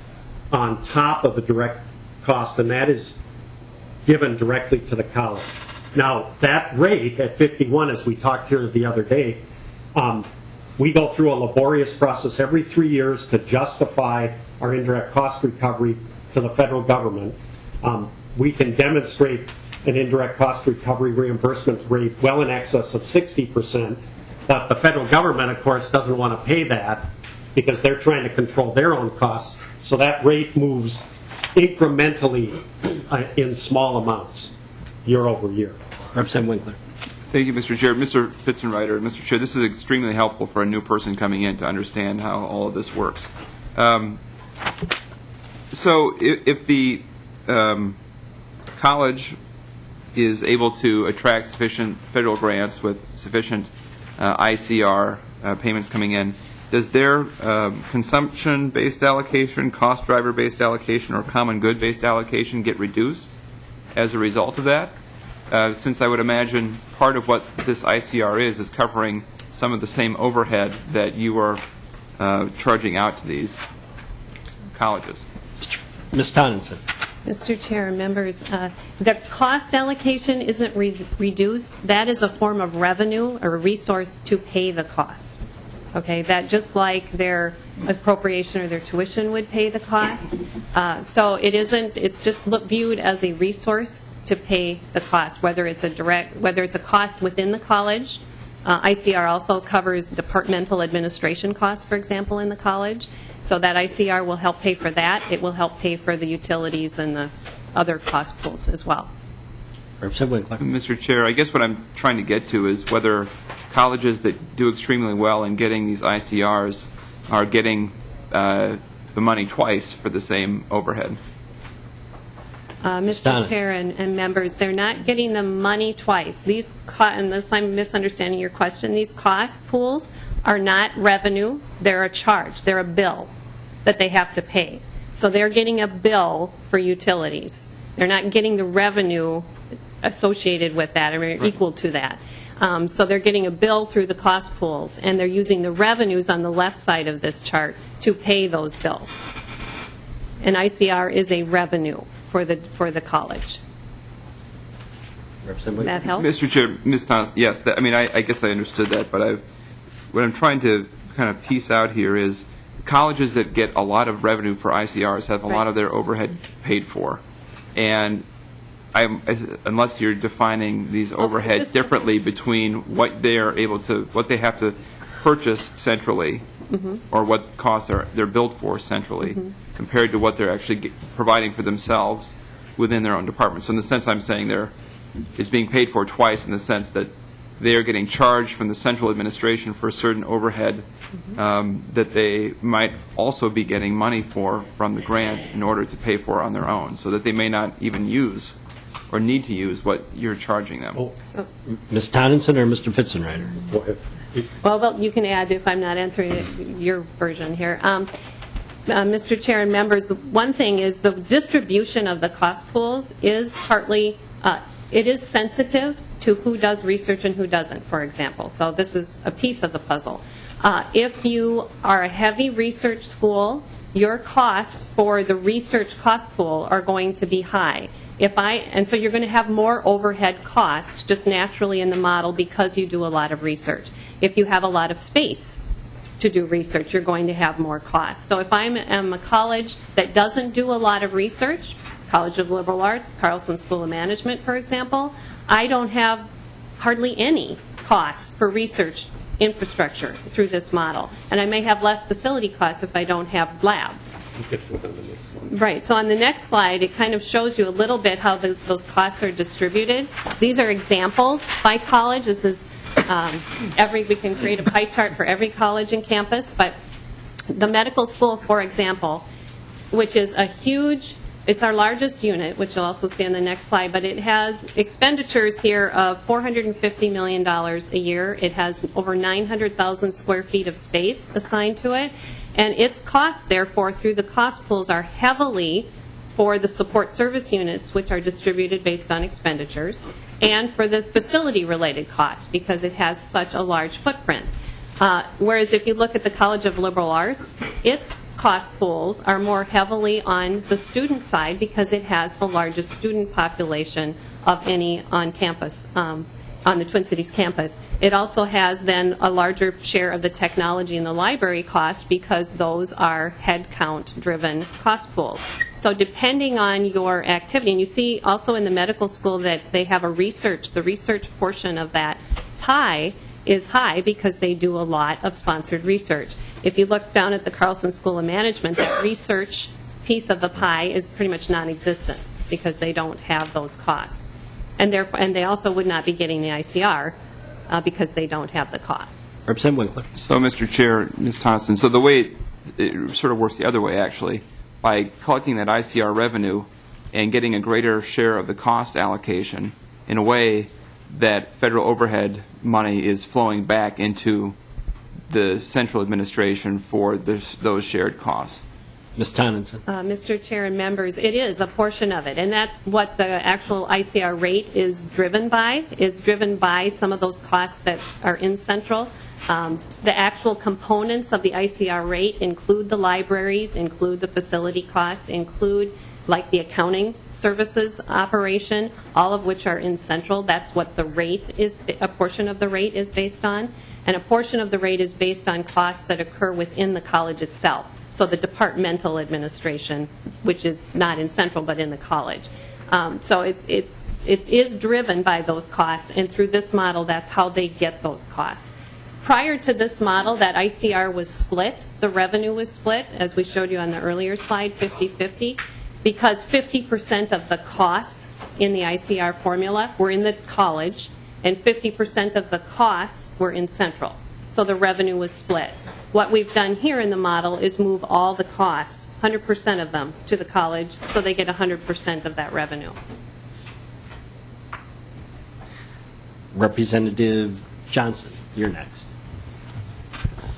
on top of the direct cost, and that is given directly to the college. Now, that rate at 51, as we talked here the other day, we go through a laborious process every 3 years to justify our indirect cost recovery to the federal government. We can demonstrate an indirect cost recovery reimbursement rate well in excess of 60%, but the federal government, of course, doesn't want to pay that because they're trying to control their own costs. So that rate moves incrementally in small amounts year over year. Representative Winkler. Thank you, Mr. Chair. Mr. Fitzenreiter, Mr. Chair, this is extremely helpful for a new person coming in to understand how all of this works. So if the college is able to attract sufficient federal grants with sufficient ICR payments coming in, does their consumption-based allocation, cost driver-based allocation, or common good-based allocation get reduced as a result of that? Since I would imagine part of what this ICR is covering some of the same overhead that you are charging out to these colleges. Ms. Tonneson. Mr. Chair and members, the cost allocation isn't reduced. That is a form of revenue or a resource to pay the cost. Okay, that just like their appropriation or their tuition would pay the cost. So it isn't, it's just viewed as a resource to pay the cost, whether it's a cost within the college. ICR also covers departmental administration costs, for example, in the college. So that ICR will help pay for that. It will help pay for the utilities and the other cost pools as well. Representative Winkler. Mr. Chair, I guess what I'm trying to get to is whether colleges that do extremely well in getting these ICRs are getting the money twice for the same overhead. Mr. Chair and members, they're not getting the money twice. These, unless I'm misunderstanding your question, these cost pools are not revenue. They're a charge. They're a bill that they have to pay. So they're getting a bill for utilities. They're not getting the revenue associated with that or equal to that. So they're getting a bill through the cost pools, and they're using the revenues on the left side of this chart to pay those bills. And ICR is a revenue for the college. That helps? Mr. Chair, Ms. Thomas, yes, I guess I understood that, but what I'm trying to kind of piece out here is colleges that get a lot of revenue for ICRs have a lot of their overhead paid for. And unless you're defining these overheads differently between what they are able to, what they have to purchase centrally, or what costs they're billed for centrally, compared to what they're actually providing for themselves within their own department. So in the sense I'm saying they're is being paid for twice in the sense that they are getting charged from the central administration for a certain overhead that they might also be getting money for from the grant in order to pay for on their own, so that they may not even use or need to use what you're charging them. So, Ms. Tonneson or Mr. Fitzenreiter? Go ahead. well, you can add if I'm not answering your version here. Mr. Chair and members, the one thing is the distribution of the cost pools is partly, it is sensitive to who does research and who doesn't, for example. So this is a piece of the puzzle. If you are a heavy research school, your costs for the research cost pool are going to be high. And so you're going to have more overhead costs just naturally in the model because you do a lot of research. If you have a lot of space to do research, you're going to have more costs. So if I'm a college that doesn't do a lot of research, College of Liberal Arts, Carlson School of Management, for example, I don't have hardly any costs for research infrastructure through this model. And I may have less facility costs if I don't have labs. Right, so on the next slide, it kind of shows you a little bit how those costs are distributed. These are examples by college. This is we can create a pie chart for every college and campus, but the medical school, for example, which is a huge, it's our largest unit, which you'll also see on the next slide, but it has expenditures here of $450 million a year. It has over 900,000 square feet of space assigned to it, and its costs, therefore, through the cost pools are heavily for the support service units, which are distributed based on expenditures, and for the facility-related costs, because it has such a large footprint. Whereas if you look at the College of Liberal Arts, its cost pools are more heavily on the student side because it has the largest student population of any on campus, on the Twin Cities campus. It also has then a larger share of the technology and the library costs because those are headcount-driven cost pools. So depending on your activity, and you see also in the medical school that they have the research portion of that pie is high because they do a lot of sponsored research. If you look down at the Carlson School of Management, that research piece of the pie is pretty much non-existent because they don't have those costs. And they also would not be getting the ICR because they don't have the costs. Representative Winkler. So, Mr. Chair, Ms. Thompson, so the way it sort of works the other way, actually, by collecting that ICR revenue and getting a greater share of the cost allocation in a way that federal overhead money is flowing back into the central administration for those shared costs. Ms. Tonneson. Mr. Chair and members, it is a portion of it, and that's what the actual ICR rate is driven by some of those costs that are in central. The actual components of the ICR rate include the libraries, include the facility costs, include like the accounting services operation, all of which are in central. That's what the rate is, a portion of the rate is based on. And a portion of the rate is based on costs that occur within the college itself. So the departmental administration, which is not in central but in the college. So it is driven by those costs, and through this model, that's how they get those costs. Prior to this model, that ICR was split. The revenue was split, as we showed you on the earlier slide, 50-50, because 50% of the costs in the ICR formula were in the college, and 50% of the costs were in central. So the revenue was split. What we've done here in the model is move all the costs, 100% of them, to the college, so they get 100% of that revenue. Representative Johnson, you're next.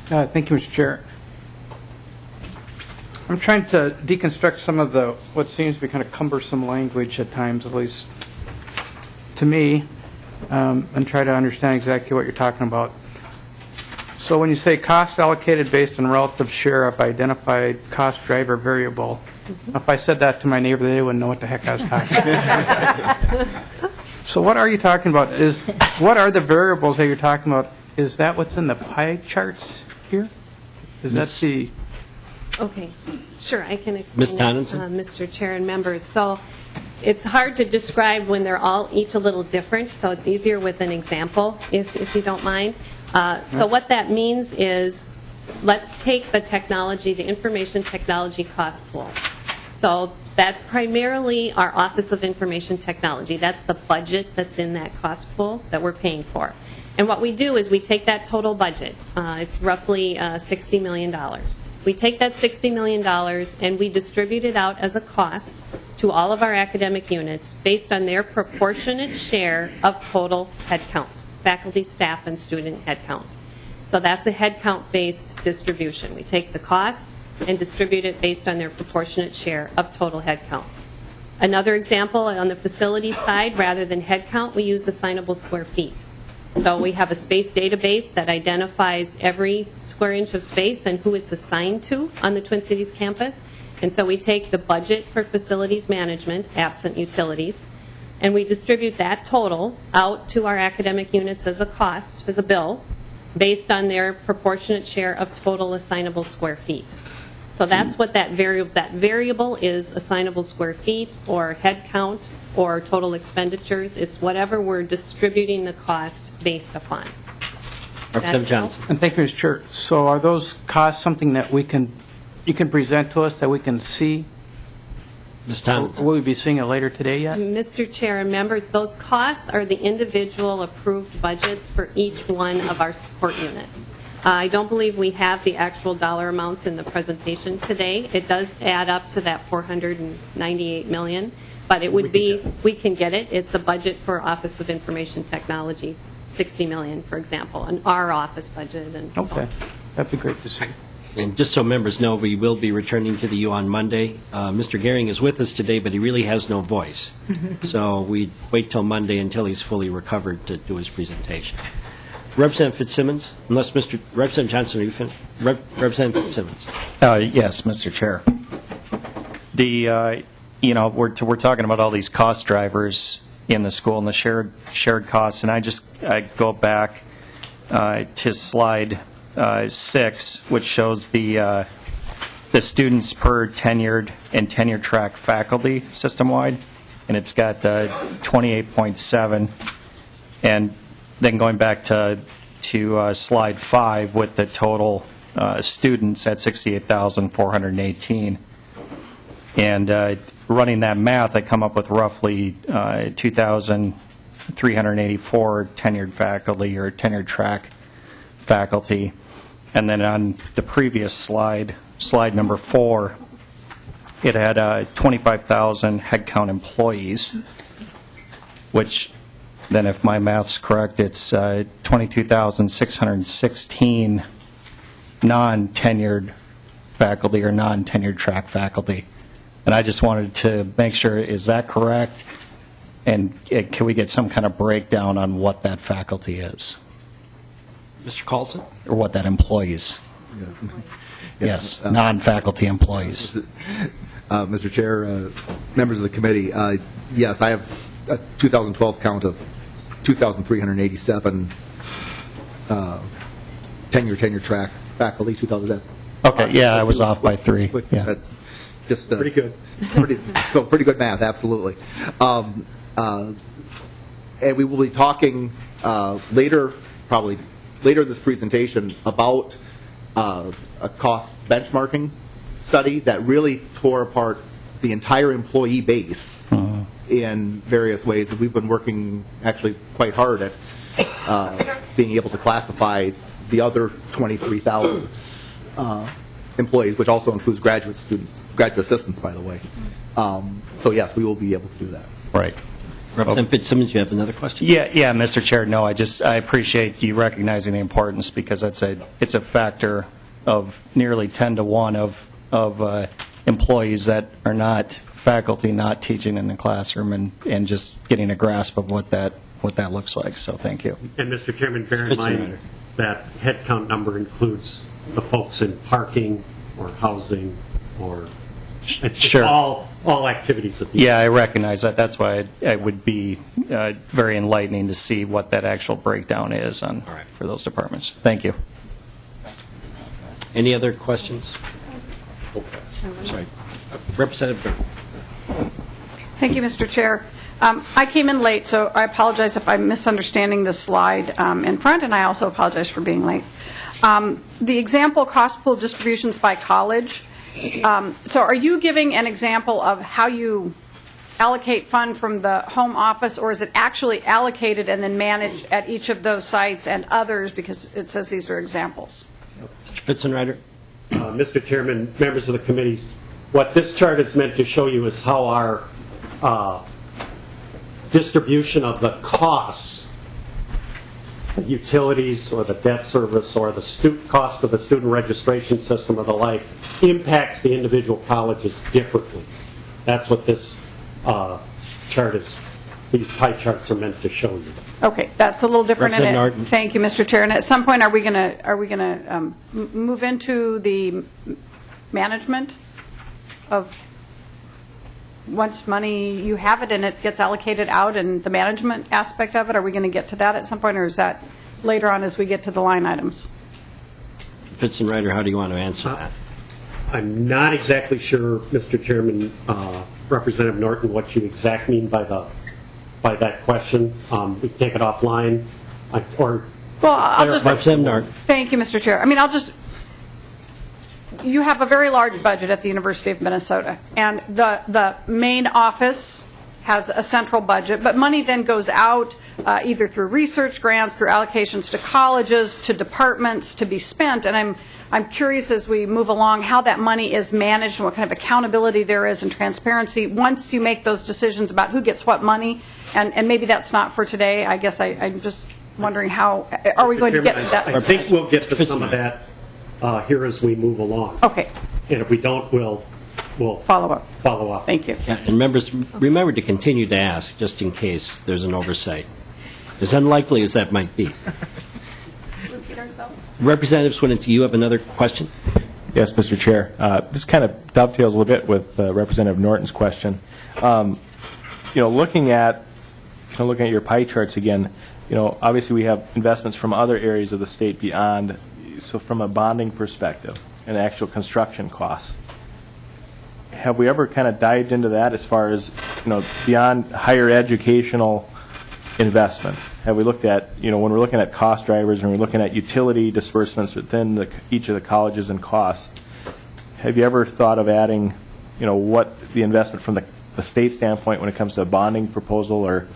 Thank you, Mr. Chair. I'm trying to deconstruct some of what seems to be kind of cumbersome language at times, at least to me, and try to understand exactly what you're talking about. So when you say costs allocated based on relative share of identified cost driver variable, if I said that to my neighbor, they wouldn't know what the heck I was talking about. So what are you talking about? What are the variables that you're talking about? Is that what's in the pie charts here? Is that the... Okay, sure, I can explain. Ms. Tonneson? Mr. Chair and members. So it's hard to describe when they're all each a little different, so it's easier with an example, if you don't mind. So what that means is, let's take the technology, the information technology cost pool. So That's primarily our Office of Information Technology. That's the budget that's in that cost pool that we're paying for. And what we do is we take that total budget. It's roughly $60 million. We take that $60 million and we distribute it out as a cost to all of our academic units based on their proportionate share of total headcount, faculty, staff, and student headcount. So that's a headcount-based distribution. We take the cost and distribute it based on their proportionate share of total headcount. Another example, on the facilities side, rather than headcount, we use assignable square feet. So we have a space database that identifies every square inch of space and who it's assigned to on the Twin Cities campus. And so we take the budget for facilities management, absent utilities, and we distribute that total out to our academic units as a cost, as a bill, based on their proportionate share of total assignable square feet. So that's what that variable is, assignable square feet or head count or total expenditures. It's whatever we're distributing the cost based upon. Representative Johnson. And thank you, Mr. Chair. So are those costs something that you can present to us, that we can see? Ms. Tomlinson. Will we be seeing it later today yet? Mr. Chair and members, those costs are the individual approved budgets for each one of our support units. I don't believe we have the actual dollar amounts in the presentation today. It does add up to that $498 million, but it would be, we can get it. It's a budget for Office of Information Technology, $60 million, for example, and our office budget. And Okay, that'd be great to see. And just so members know, we will be returning to the U on Monday. Mr. Gehring is with us today, but he really has no voice. So we wait till Monday until he's fully recovered to do his presentation. Representative Fitzsimmons, unless Representative Johnson, are you finished? Representative Fitzsimmons. Yes, Mr. Chair. We're talking about all these cost drivers in the school and the shared costs, and I go back to slide 6, which shows the students per tenured and tenure track faculty system-wide, and it's got 28.7, and then going back to slide 5 with the total students at 68,418. And running that math, I come up with roughly 2,384 tenured faculty or tenured track faculty. And then on the previous slide number 4, it had 25,000 headcount employees, which then, if my math's correct, it's 22,616 non-tenured faculty or non-tenured track faculty. And I just wanted to make sure, is that correct? And can we get some kind of breakdown on what that faculty is? Mr. Carlson? Or what that employees? Yes, non-faculty employees. Mr. Chair, members of the committee, yes, I have a 2012 count of 2,387 tenure track faculty. 2,000. Okay, yeah, I was off by 3. Yeah. That's just Pretty good. Pretty good math, absolutely. And we will be talking later, probably later in this presentation, about a cost benchmarking study that really tore apart the entire employee base in various ways. And we've been working actually quite hard at being able to classify the other 23,000 employees, which also includes graduate students, graduate assistants, by the way. So yes, we will be able to do that. Right. Representative Fitzsimmons, you have another question? Yeah, Mr. Chair. No, I appreciate you recognizing the importance, because it's a factor of nearly 10 to 1 of employees that are not faculty, not teaching in the classroom, and just getting a grasp of what that looks like. So thank you. And Mr. Chairman, bear in mind that headcount number includes the folks in parking or housing or Sure. all activities at the Yeah, I recognize that. That's why it would be very enlightening to see what that actual breakdown is for those departments. Thank you. Any other questions? Sorry. Representative Byrne. Thank you, Mr. Chair. I came in late, so I apologize if I'm misunderstanding the slide in front, and I also apologize for being late. The example cost pool distributions by college, So are you giving an example of how you allocate fund from the home office, or is it actually allocated and then managed at each of those sites and others, because it says these are examples? Mr. Fitzenreiter? Mr. Chairman, members of the committees, what this chart is meant to show you is how our distribution of the costs, the utilities or the debt service or the cost of the student registration system or the like, impacts the individual colleges differently. That's what this chart is, these pie charts are meant to show you. Okay, that's a little different. Representative Norton. Thank you, Mr. Chair. And at some point, are we going to move into the management of, once money, you have it and it gets allocated out, and the management aspect of it, are we going to get to that at some point, or is that later on as we get to the line items? Fitzenreiter, how do you want to answer that? I'm not exactly sure, Mr. Chairman, Representative Norton, what you exactly mean by that question. We can take it offline, or Well, I'll just. Representative Norton. Thank you, Mr. Chair. I mean, you have a very large budget at the University of Minnesota, and the main office has a central budget, but money then goes out either through research grants, through allocations to colleges, to departments to be spent, and I'm curious as we move along how that money is managed and what kind of accountability there is and transparency once you make those decisions about who gets what money, and maybe that's not for today. I guess I'm just wondering how, are we going to get to that? I think we'll get to some of that here as we move along. Okay. And if we don't, we'll follow up. Thank you. Yeah, and members, remember to continue to ask, just in case there's an oversight, as unlikely as that might be. Representative Swinensky, you have another question? Yes, Mr. Chair. This kind of dovetails a little bit with Representative Norton's question. Looking at your pie charts again, obviously we have investments from other areas of the state beyond, so from a bonding perspective and actual construction costs. Have we ever kind of dived into that as far as, beyond higher educational investment? Have we looked at, when we're looking at cost drivers and we're looking at utility disbursements within each of the colleges and costs, have you ever thought of adding, what the investment from the state standpoint when it comes to a bonding proposal or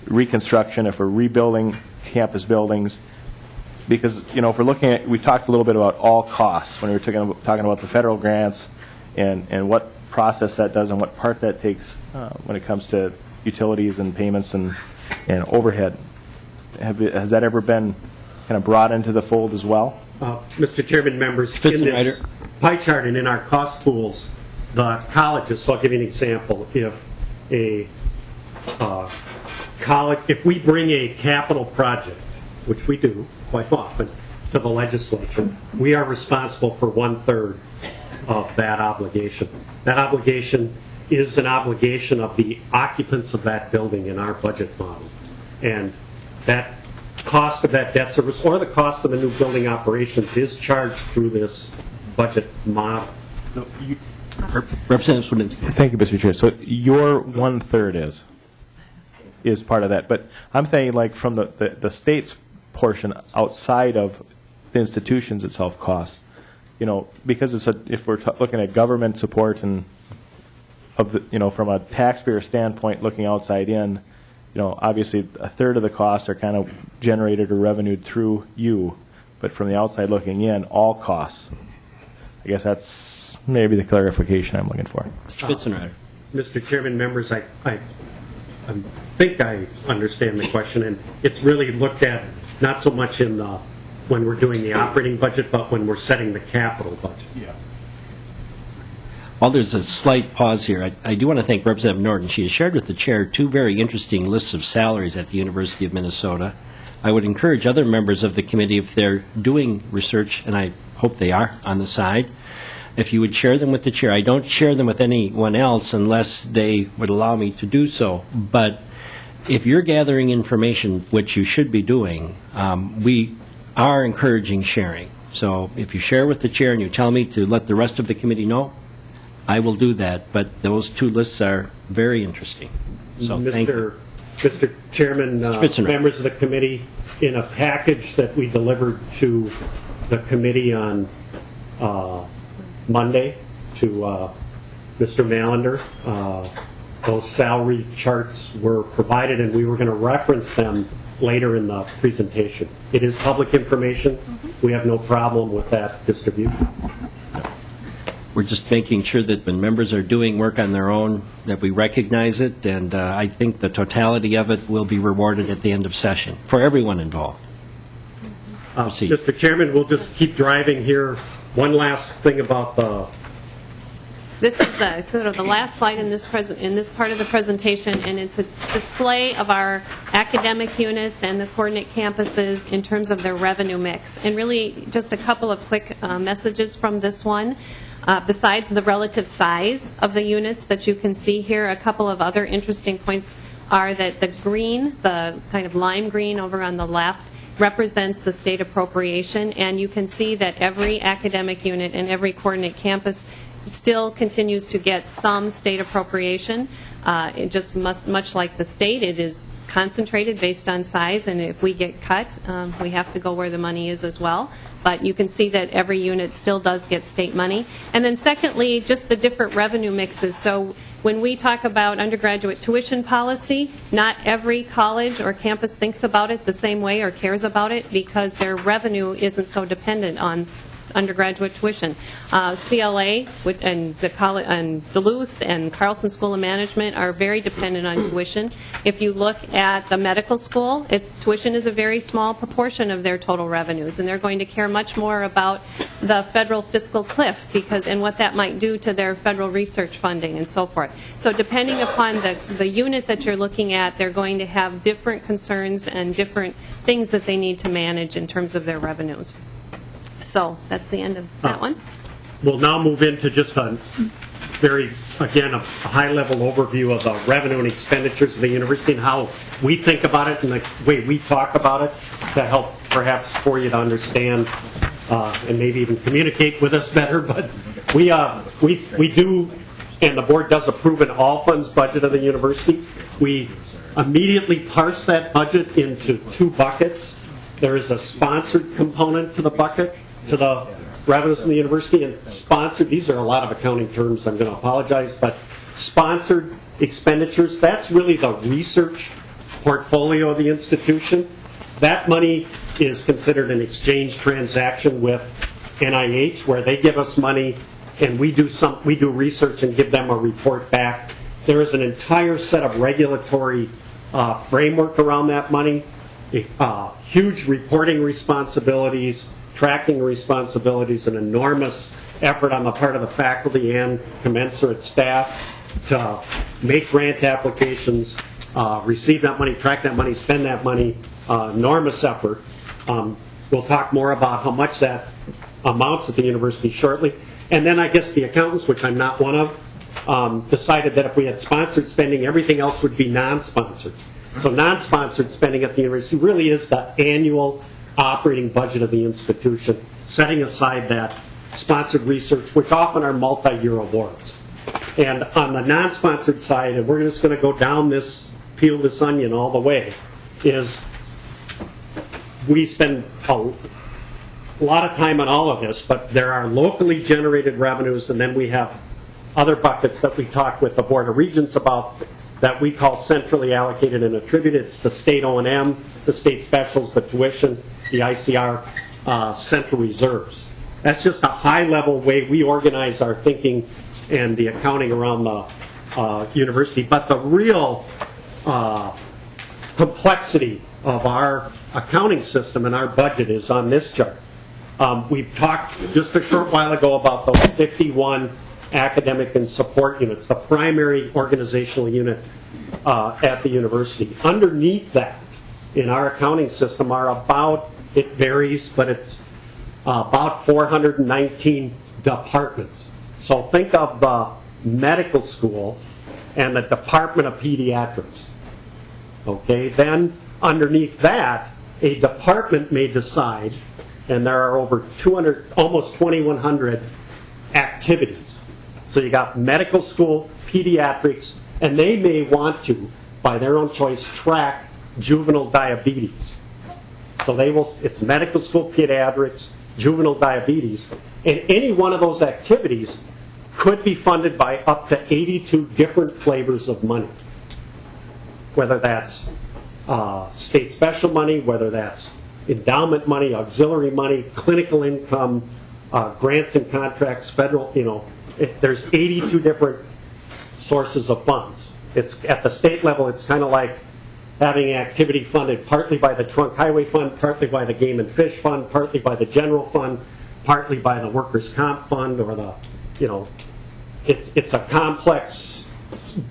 reconstruction, if we're rebuilding campus buildings? Because, if we're looking at, we talked a little bit about all costs when we were talking about the federal grants and what process that does and what part that takes when it comes to utilities and payments and overhead. Has that ever been kind of brought into the fold as well? Mr. Chairman, members, in this pie chart and in our cost pools, the colleges, so I'll give you an example. If a college, if we bring a capital project, which we do quite often, to the legislature, we are responsible for 1/3 of that obligation. That obligation is an obligation of the occupants of that building in our budget model. And that cost of that debt service or the cost of the new building operations is charged through this budget model. Representative Swinensky. Thank you, Mr. Chair. So your 1/3 is part of that. But I'm saying like from the state's portion outside of the institutions itself costs, because if we're looking at government support and from a taxpayer standpoint looking outside in, obviously 1/3 of the costs are kind of generated or revenued through you, but from the outside looking in, all costs. I guess that's maybe the clarification I'm looking for. Mr. Fitzenreiter. Mr. Chairman, members, I think I understand the question, and it's really looked at not so much in when we're doing the operating budget, but when we're setting the capital budget. Yeah. While there's a slight pause here, I do want to thank Representative Norton. She has shared with the chair two very interesting lists of salaries at the University of Minnesota. I would encourage other members of the committee, if they're doing research, and I hope they are on the side, if you would share them with the chair. I don't share them with anyone else unless they would allow me to do so. But if you're gathering information, which you should be doing, we are encouraging sharing. So if you share with the chair and you tell me to let the rest of the committee know, I will do that, but those two lists are very interesting. So thank you. Mr. Chairman, members of the committee, in a package that we delivered to the committee on Monday, to Mr. Mallender. Those salary charts were provided, and we were going to reference them later in the presentation. It is public information. We have no problem with that distribution. We're just making sure that when members are doing work on their own, that we recognize it, and I think the totality of it will be rewarded at the end of session for everyone involved. Proceed. Mr. Chairman, we'll just keep driving here. One last thing about the... This is the sort of the last slide in this part of the presentation, and it's a display of our academic units and the coordinate campuses in terms of their revenue mix. And really, just a couple of quick messages from this one. Besides the relative size of the units that you can see here, a couple of other interesting points are that the green, the kind of lime green over on the left, represents the state appropriation, and you can see that every academic unit and every coordinate campus still continues to get some state appropriation. It just much like the state, it is concentrated based on size, and if we get cut, we have to go where the money is as well. But you can see that every unit still does get state money. And then secondly, just the different revenue mixes. So when we talk about undergraduate tuition policy, not every college or campus thinks about it the same way or cares about it because their revenue isn't so dependent on undergraduate tuition. CLA and the college and Duluth and Carlson School of Management are very dependent on tuition. If you look at the medical school, tuition is a very small proportion of their total revenues, and they're going to care much more about the federal fiscal cliff and what that might do to their federal research funding and so forth. So depending upon the unit that you're looking at, they're going to have different concerns and different things that they need to manage in terms of their revenues. So that's the end of that one. We'll now move into just a very, again, a high-level overview of the revenue and expenditures of the university and how we think about it and the way we talk about it to help perhaps for you to understand and maybe even communicate with us better. But we do, and the board does approve an all-funds budget of the university. We immediately parse that budget into two buckets. There is a sponsored component to the bucket, to the revenues in the university, and sponsored, these are a lot of accounting terms, I'm going to apologize, but sponsored expenditures, that's really the research portfolio of the institution. That money is considered an exchange transaction with NIH, where they give us money and we do research and give them a report back. There is an entire set of regulatory framework around that money. Huge reporting responsibilities, tracking responsibilities, an enormous effort on the part of the faculty and commensurate staff to make grant applications, receive that money, track that money, spend that money, enormous effort. We'll talk more about how much that amounts at the university shortly. And then I guess the accountants, which I'm not one of, decided that if we had sponsored spending, everything else would be non-sponsored. So non-sponsored spending at the university really is the annual operating budget of the institution, setting aside that sponsored research, which often are multi-year awards. And on the non-sponsored side, and we're just going to go down this, peel this onion all the way, is we spend a lot of time on all of this, but there are locally generated revenues, and then we have other buckets that we talk with the Board of Regents about that we call centrally allocated and attributed. It's the state O&M, the state specials, the tuition, the ICR central reserves. That's just a high-level way we organize our thinking and the accounting around the university. But the real complexity of our accounting system and our budget is on this chart. We've talked just a short while ago about those 51 academic and support units, the primary organizational unit at the university. Underneath that, in our accounting system, are about, it varies, but it's about 419 departments. So think of the medical school and the Department of Pediatrics. Okay, then underneath that, a department may decide, and there are over 200, almost 2,100 activities. So you got medical school, pediatrics, and they may want to, by their own choice, track juvenile diabetes. So they will, it's medical school, pediatrics, juvenile diabetes, and any one of those activities could be funded by up to 82 different flavors of money, whether that's state special money, whether that's endowment money, auxiliary money, clinical income, grants and contracts, federal, there's 82 different sources of funds. It's at the state level, it's kind of like having activity funded partly by the Trunk Highway Fund, partly by the Game and Fish Fund, partly by the General Fund, partly by the Workers' Comp Fund, or the, it's a complex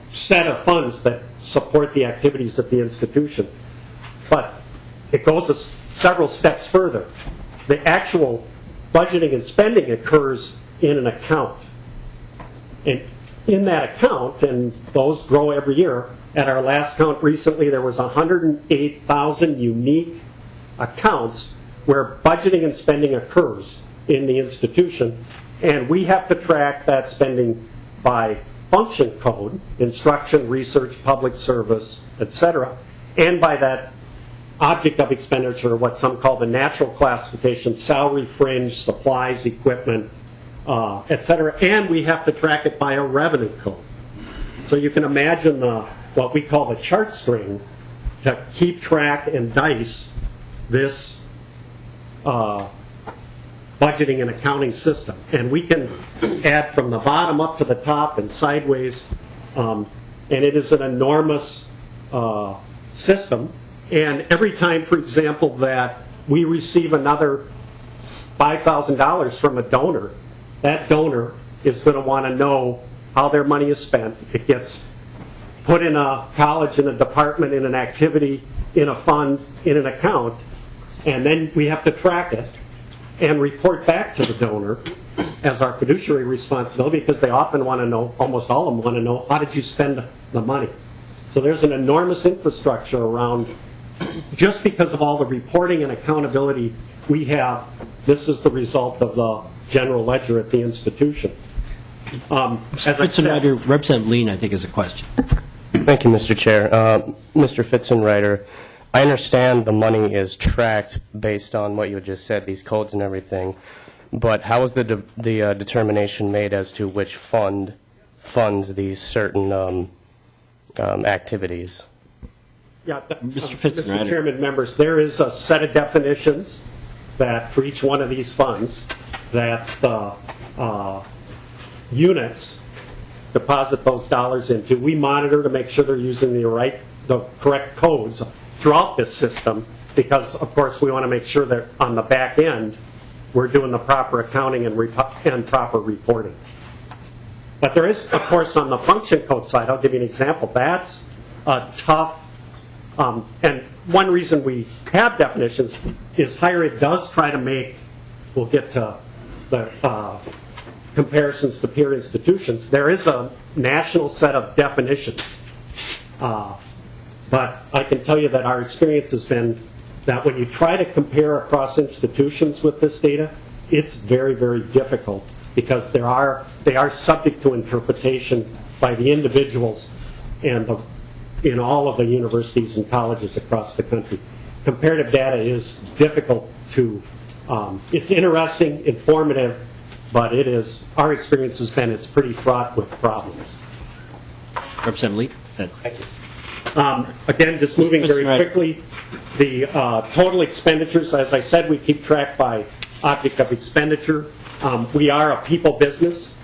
set of funds that support the activities of the institution. But it goes several steps further. The actual budgeting and spending occurs in an account. And in that account, and those grow every year, at our last count recently, there was 108,000 unique accounts where budgeting and spending occurs in the institution. And we have to track that spending by function code, instruction, research, public service, etc., and by that object of expenditure, what some call the natural classification, salary, fringe, supplies, equipment, etc., and we have to track it by a revenue code. So you can imagine what we call the chart string to keep track and dice this budgeting and accounting system. And we can add from the bottom up to the top and sideways, and it is an enormous system. And every time, for example, that we receive another $5,000 from a donor, that donor is going to want to know how their money is spent. It gets put in a college, in a department, in an activity, in a fund, in an account, and then we have to track it and report back to the donor as our fiduciary responsibility, because they often want to know, almost all of them want to know, how did you spend the money? So there's an enormous infrastructure around, just because of all the reporting and accountability we have. This is the result of the general ledger at the institution. As I said, Representative Lean, I think, has a question. Thank you, Mr. Chair. Mr. Fitzenreiter, I understand the money is tracked based on what you just said, these codes and everything, but how is the determination made as to which fund funds these certain activities? Yeah, Mr. Fitzenreiter. Mr. Chairman, members, there is a set of definitions that for each one of these funds that the units deposit those dollars into. We monitor to make sure they're using the correct codes throughout this system, because of course we want to make sure that on the back end we're doing the proper accounting and proper reporting. But there is, of course, on the function code side, I'll give you an example. That's a tough, and one reason we have definitions is higher ed does try to make, we'll get to the comparisons to peer institutions. There is a national set of definitions. But I can tell you that our experience has been that when you try to compare across institutions with this data, it's very, very difficult, because they are subject to interpretation by the individuals and in all of the universities and colleges across the country. Comparative data is difficult to, it's interesting, informative, but it is, our experience has been it's pretty fraught with problems. Representative Lee. Thank you. Again, just moving very quickly, the total expenditures, as I said, we keep track by object of expenditure. We are a people business.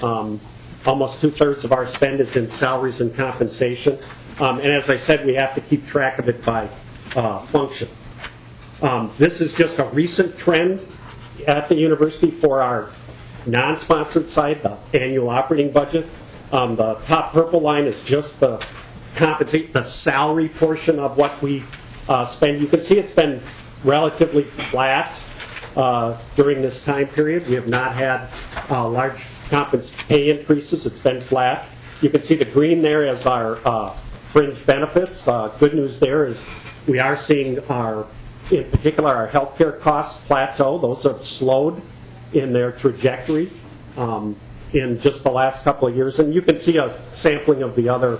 Almost 2/3 of our spend is in salaries and compensation. And as I said, we have to keep track of it by function. This is just a recent trend at the university for our non-sponsored side, the annual operating budget. The top purple line is just the salary portion of what we spend. You can see it's been relatively flat during this time period. We have not had large pay increases. It's been flat. You can see the green there as our fringe benefits. Good news there is we are seeing in particular our healthcare costs plateau. Those have slowed in their trajectory in just the last couple of years. And you can see a sampling of the other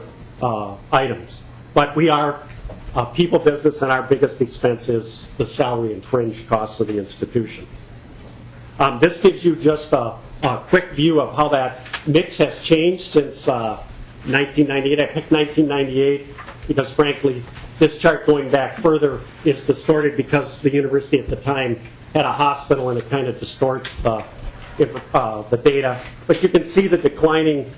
items. But we are a people business, and our biggest expense is the salary and fringe costs of the institution. This gives you just a quick view of how that mix has changed since 1998. I picked 1998 because, frankly, this chart going back further is distorted because the university at the time had a hospital, and it kind of distorts the data. But you can see the declining,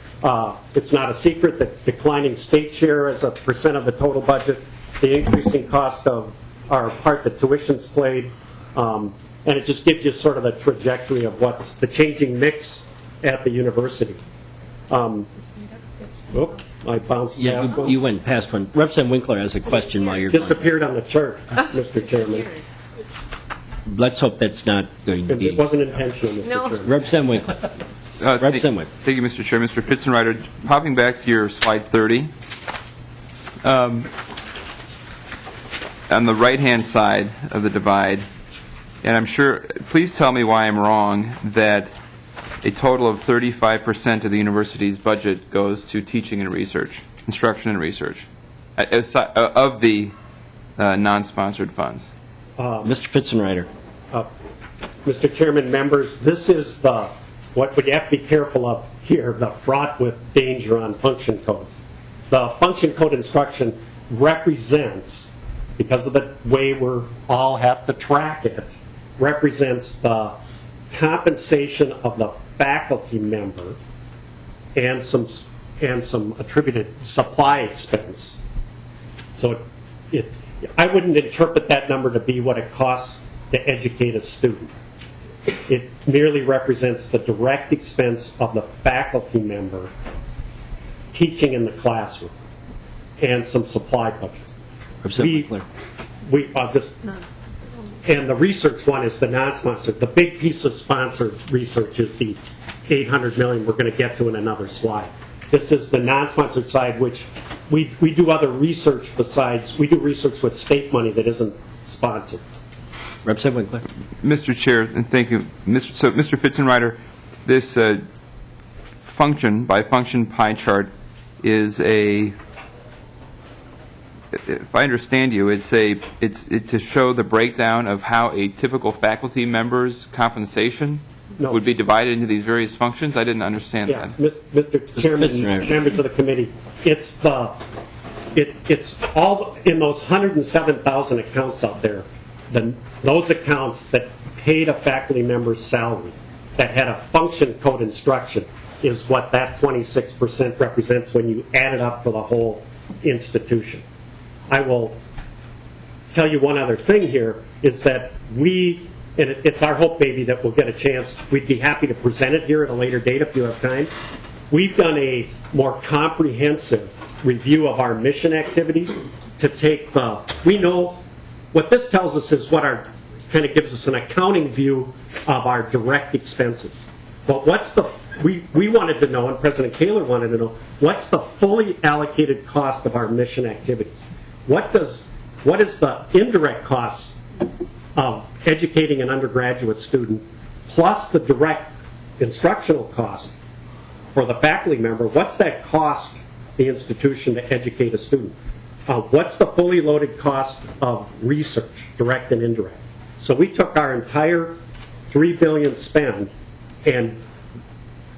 it's not a secret, the declining state share as a percent of the total budget, the increasing cost of our part that tuitions played, and it just gives you sort of the trajectory of what's the changing mix at the university. I bounced past one. You went past one. Representative Winkler has a question while you're going. Disappeared on the chart, Mr. Chairman. Let's hope that's not going to be. It wasn't intentional, Mr. Chairman. Representative Winkler. Representative Winkler. Thank you, Mr. Chair. Mr. Fitzenreiter, hopping back to your slide 30, on the right-hand side of the divide, and I'm sure, please tell me why I'm wrong, that a total of 35% of the university's budget goes to teaching and research, instruction and research, of the non-sponsored funds. Mr. Fitzenreiter. Mr. Chairman, members, this is what we have to be careful of here, the fraught with danger on function codes. The function code instruction represents, because of the way we all have to track it, represents the compensation of the faculty member and some attributed supply expense. So I wouldn't interpret that number to be what it costs to educate a student. It merely represents the direct expense of the faculty member teaching in the classroom and some supply budget. And the research one is the non-sponsored. The big piece of sponsored research is the $800 million we're going to get to in another slide. This is the non-sponsored side, which we do other research besides, we do research with state money that isn't sponsored. Representative Winkler. Mr. Chair, and thank you. So, Mr. Fitzenreiter, this function by function pie chart is a, if I understand you, it's to show the breakdown of how a typical faculty member's compensation would be divided into these various functions. I didn't understand that. Mr. Chairman, members of the committee, it's all in those 107,000 accounts out there. Those accounts that paid a faculty member's salary that had a function code instruction is what that 26% represents when you add it up for the whole institution. I will tell you one other thing here is that and it's our hope maybe that we'll get a chance, we'd be happy to present it here at a later date if you have time. We've done a more comprehensive review of our mission activities to take we know what this tells us is what kind of gives us an accounting view of our direct expenses. But we wanted to know, and President Kaler wanted to know, what's the fully allocated cost of our mission activities? What is the indirect cost of educating an undergraduate student plus the direct instructional cost for the faculty member? What's that cost the institution to educate a student? What's the fully loaded cost of research, direct and indirect? So we took our entire $3 billion spend and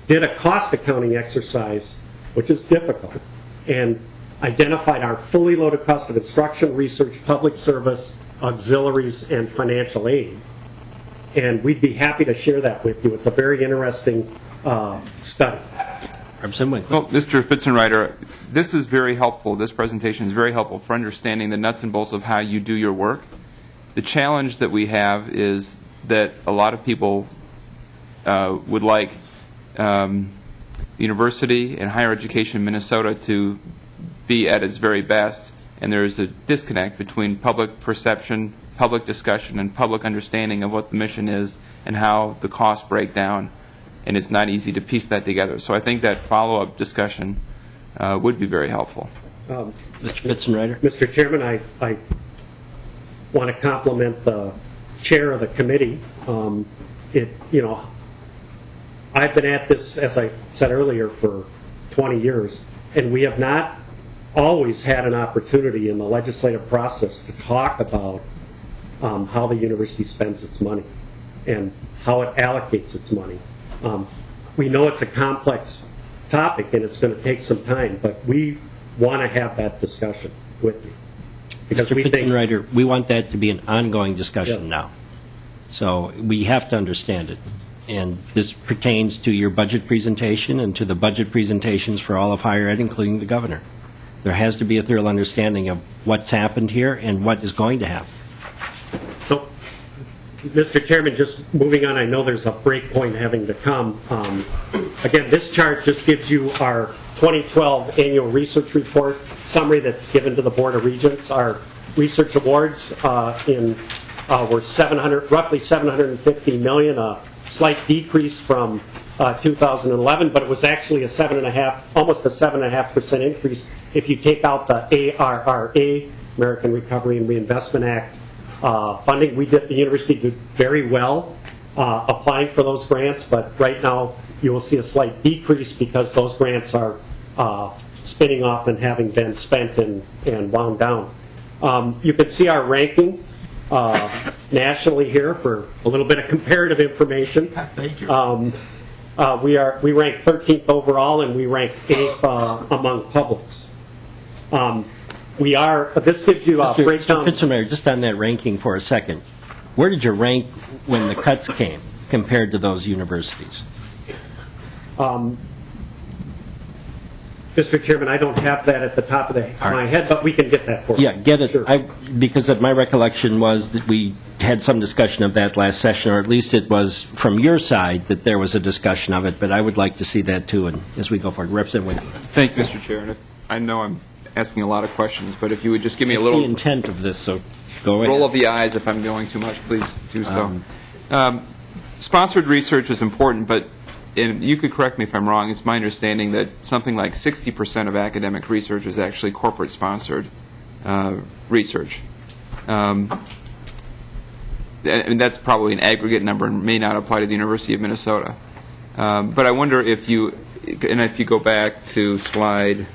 did a cost accounting exercise, which is difficult, and identified our fully loaded cost of instruction, research, public service, auxiliaries, and financial aid. And we'd be happy to share that with you. It's a very interesting study. Well, Mr. Fitzenreiter, this is very helpful. This presentation is very helpful for understanding the nuts and bolts of how you do your work. The challenge that we have is that a lot of people would like the university and higher education in Minnesota to be at its very best, and there is a disconnect between public perception, public discussion, and public understanding of what the mission is and how the costs break down. And it's not easy to piece that together. So I think that follow-up discussion would be very helpful. Mr. Fitzenreiter. Mr. Chairman, I want to compliment the chair of the committee. I've been at this, as I said earlier, for 20 years, and we have not always had an opportunity in the legislative process to talk about how the university spends its money and how it allocates its money. We know it's a complex topic, and it's going to take some time, but we want to have that discussion with you. Because Mr. we think, Fitzenreiter, we want that to be an ongoing discussion now. So we have to understand it. And this pertains to your budget presentation and to the budget presentations for all of higher ed, including the governor. There has to be a thorough understanding of what's happened here and what is going to happen. so, Mr. Chairman, just moving on, I know there's a break point having to come. Again, this chart just gives you our 2012 annual research report summary that's given to the Board of Regents. Our research awards were roughly $750 million, a slight decrease from 2011, but it was actually almost a 7.5% increase if you take out the ARRA, American Recovery and Reinvestment Act funding. The university did very well applying for those grants, but right now you will see a slight decrease because those grants are spinning off and having been spent and wound down. You can see our ranking nationally here for a little bit of comparative information. Thank you. We rank 13th overall, and we rank 8th among publics. This gives you a breakdown. Mr. Fitzenreiter, just on that ranking for a second, where did you rank when the cuts came compared to those universities? Mr. Chairman, I don't have that at the top of my head, but we can get that for you. Yeah, get it. Sure. Because my recollection was that we had some discussion of that last session, or at least it was from your side that there was a discussion of it, but I would like to see that too, and as we go forward. Representative Winkler. Thank you, Mr. Chair. And I know I'm asking a lot of questions, but if you would just give me a That's little the intent of this, so go ahead. roll of the eyes if I'm going too much, please do so. Sponsored research is important, but and you could correct me if I'm wrong, it's my understanding that something like 60% of academic research is actually corporate-sponsored research. And that's probably an aggregate number and may not apply to the University of Minnesota. But I wonder if you go back to slide,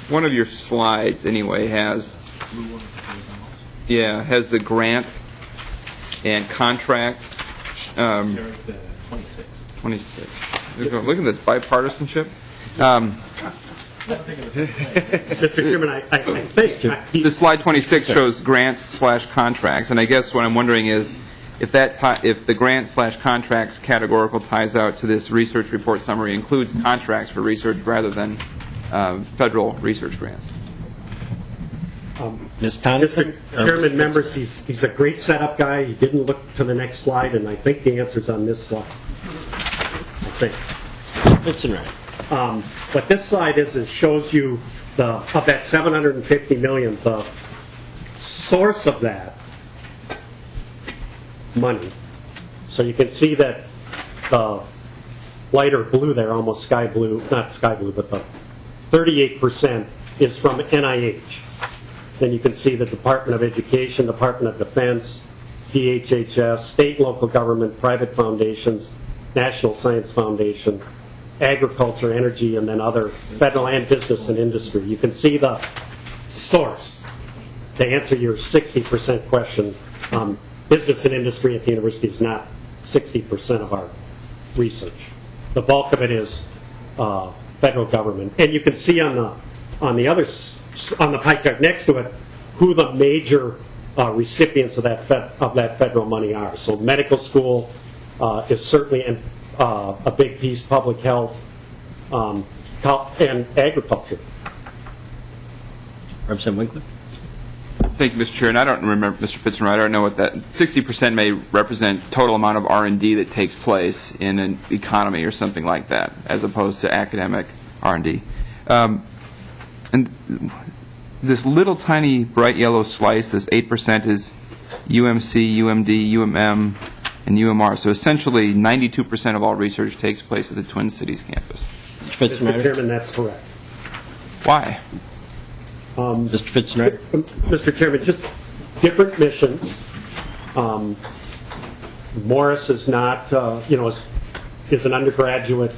one of your slides anyway has the grant and contract. 26. Look at this bipartisanship. Mr. Chairman, I think the slide 26 shows grants/contracts, and I guess what I'm wondering is if the grant/contracts categorical ties out to this research report summary includes contracts for research rather than federal research grants. Ms. Tonneson? Mr. Chairman, members, he's a great setup guy. He didn't look to the next slide, and I think the answer's on this slide. I think. What this slide is, it shows you of that $750 million, the source of that money. So you can see that the lighter blue there, almost sky blue, not sky blue, but the 38% is from NIH. Then you can see the Department of Education, Department of Defense, DHHS, state and local government, private foundations, National Science Foundation, agriculture, energy, and then other federal and business and industry. You can see the source. To answer your 60% question, business and industry at the university is not 60% of our research. The bulk of it is federal government. And you can see on the pie chart next to it who the major recipients of that federal money are. So medical school is certainly a big piece, public health, and agriculture. Representative Winkler? Thank you, Mr. Chair. And I don't remember, Mr. Fitzenreiter, I don't know what that 60% may represent total amount of R&D that takes place in an economy or something like that, as opposed to academic R&D. And this little tiny bright yellow slice, this 8% is UMC, UMD, UMM, and UMR. So essentially, 92% of all research takes place at the Twin Cities campus. Mr. Chairman, that's correct. Why? Mr. Fitzenreiter? Mr. Chairman, just different missions. Morris is not, is an undergraduate,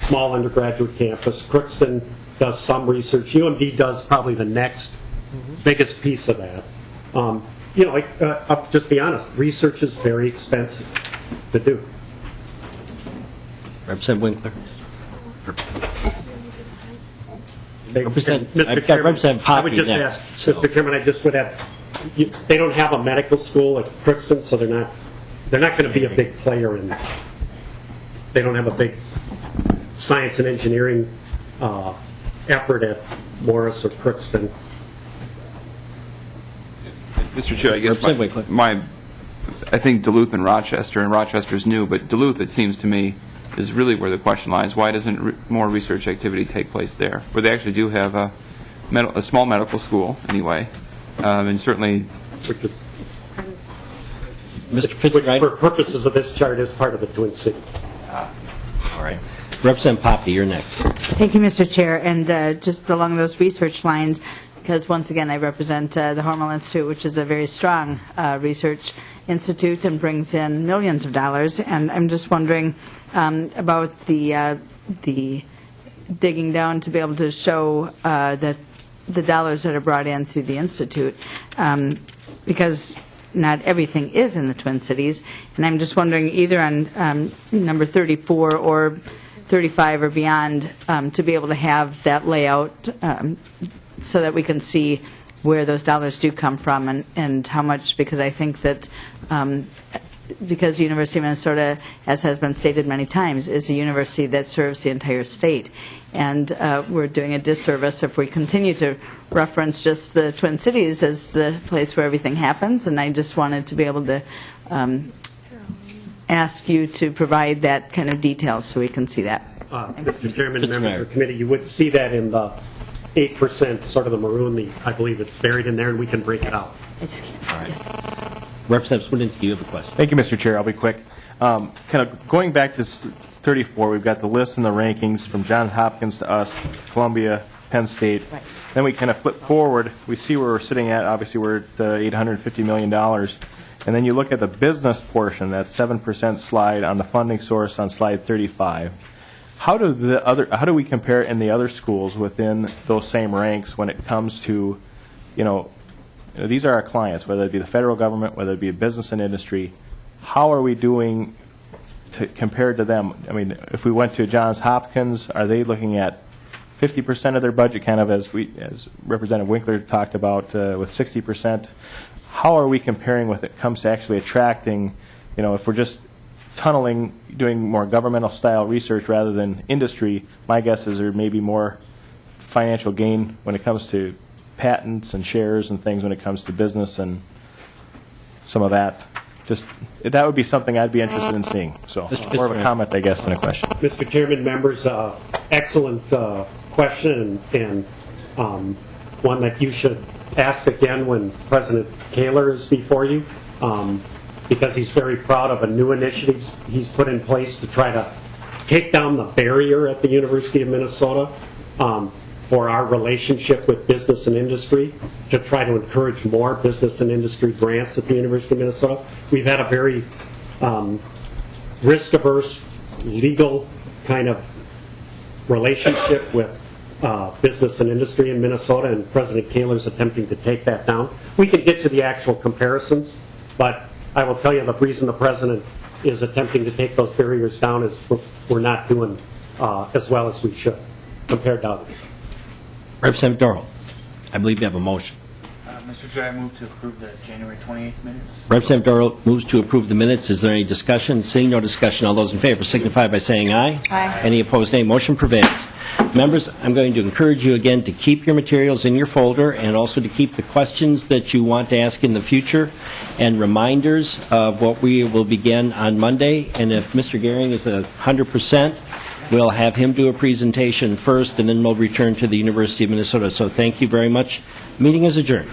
small undergraduate campus. Crookston does some research. UMD does probably the next biggest piece of that. you know, I'll just be honest, research is very expensive to do. Representative Winkler. Mr. I've got Chairman, Representative I would Poppy just next, ask, so- Mr. Chairman, I just would have, they don't have a medical school at Crookston, so they're not going to be a big player in, they don't have a big science and engineering effort at Morris or Crookston. Mr. Chair, I guess Representative Winkler. I think Duluth and Rochester's new, but Duluth, it seems to me, is really where the question lies. Why doesn't more research activity take place there? Where they actually do have a small medical school, anyway, and certainly... Mr. Which, Fitzgerald. for purposes of this chart, is part of the Twin Cities. All right. Representative Poppy, you're next. Thank you, Mr. Chair. And just along those research lines, because once again, I represent the Hormel Institute, which is a very strong research institute and brings in millions of dollars. And I'm just wondering about the digging down to be able to show that the dollars that are brought in through the institute, because not everything is in the Twin Cities. And I'm just wondering either on number 34 or 35 or beyond to be able to have that layout so that we can see where those dollars do come from and how much, because I think that because the University of Minnesota, as has been stated many times, is a university that serves the entire state. And we're doing a disservice if we continue to reference just the Twin Cities as the place where everything happens. And I just wanted to be able to ask you to provide that kind of detail so we can see that. Mr. Chairman, members of the committee, you would see that in the 8%, sort of the maroon, I believe it's buried in there, and we can break it out. I just can't see it. Representative Swinensky, you have a question. Thank you, Mr. Chair. I'll be quick. Kind of going back to 34, we've got the list and the rankings from Johns Hopkins to us, Columbia, Penn State. Right. Then we kind of flip forward. We see where we're sitting at. Obviously, we're at $850 million. And then you look at the business portion, that 7% slide on the funding source on slide 35. How do we compare in the other schools within those same ranks when it comes to, these are our clients, whether it be the federal government, whether it be business and industry. How are we doing compared to them? I mean, if we went to Johns Hopkins, are they looking at 50% of their budget, kind of as Representative Winkler talked about, with 60%? How are we comparing when it comes to actually attracting, if we're just tunneling, doing more governmental style research rather than industry, my guess is there may be more financial gain when it comes to patents and shares and things when it comes to business and some of that. Just that would be something I'd be interested in seeing. So more of a comment, I guess, than a question. Mr. Chairman, members, excellent question and one that you should ask again when President Kaler is before you, because he's very proud of a new initiative he's put in place to try to take down the barrier at the University of Minnesota for our relationship with business and industry, to try to encourage more business and industry grants at the University of Minnesota. We've had a very risk-averse, legal kind of relationship with business and industry in Minnesota, and President Kaler is attempting to take that down. We can get to the actual comparisons, but I will tell you the reason the President is attempting to take those barriers down is we're not doing as well as we should compared to others. Representative Doral, I believe you have a motion. Mr. Chair, I move to approve the January 28th minutes. Representative Doral moves to approve the minutes. Is there any discussion? Seeing no discussion, all those in favor signify by saying aye. Aye. Any opposed, nay. Motion prevails. Members, I'm going to encourage you again to keep your materials in your folder and also to keep the questions that you want to ask in the future and reminders of what we will begin on Monday. And if Mr. Gehring is 100%, we'll have him do a presentation first, and then we'll return to the University of Minnesota. So thank you very much. Meeting is adjourned.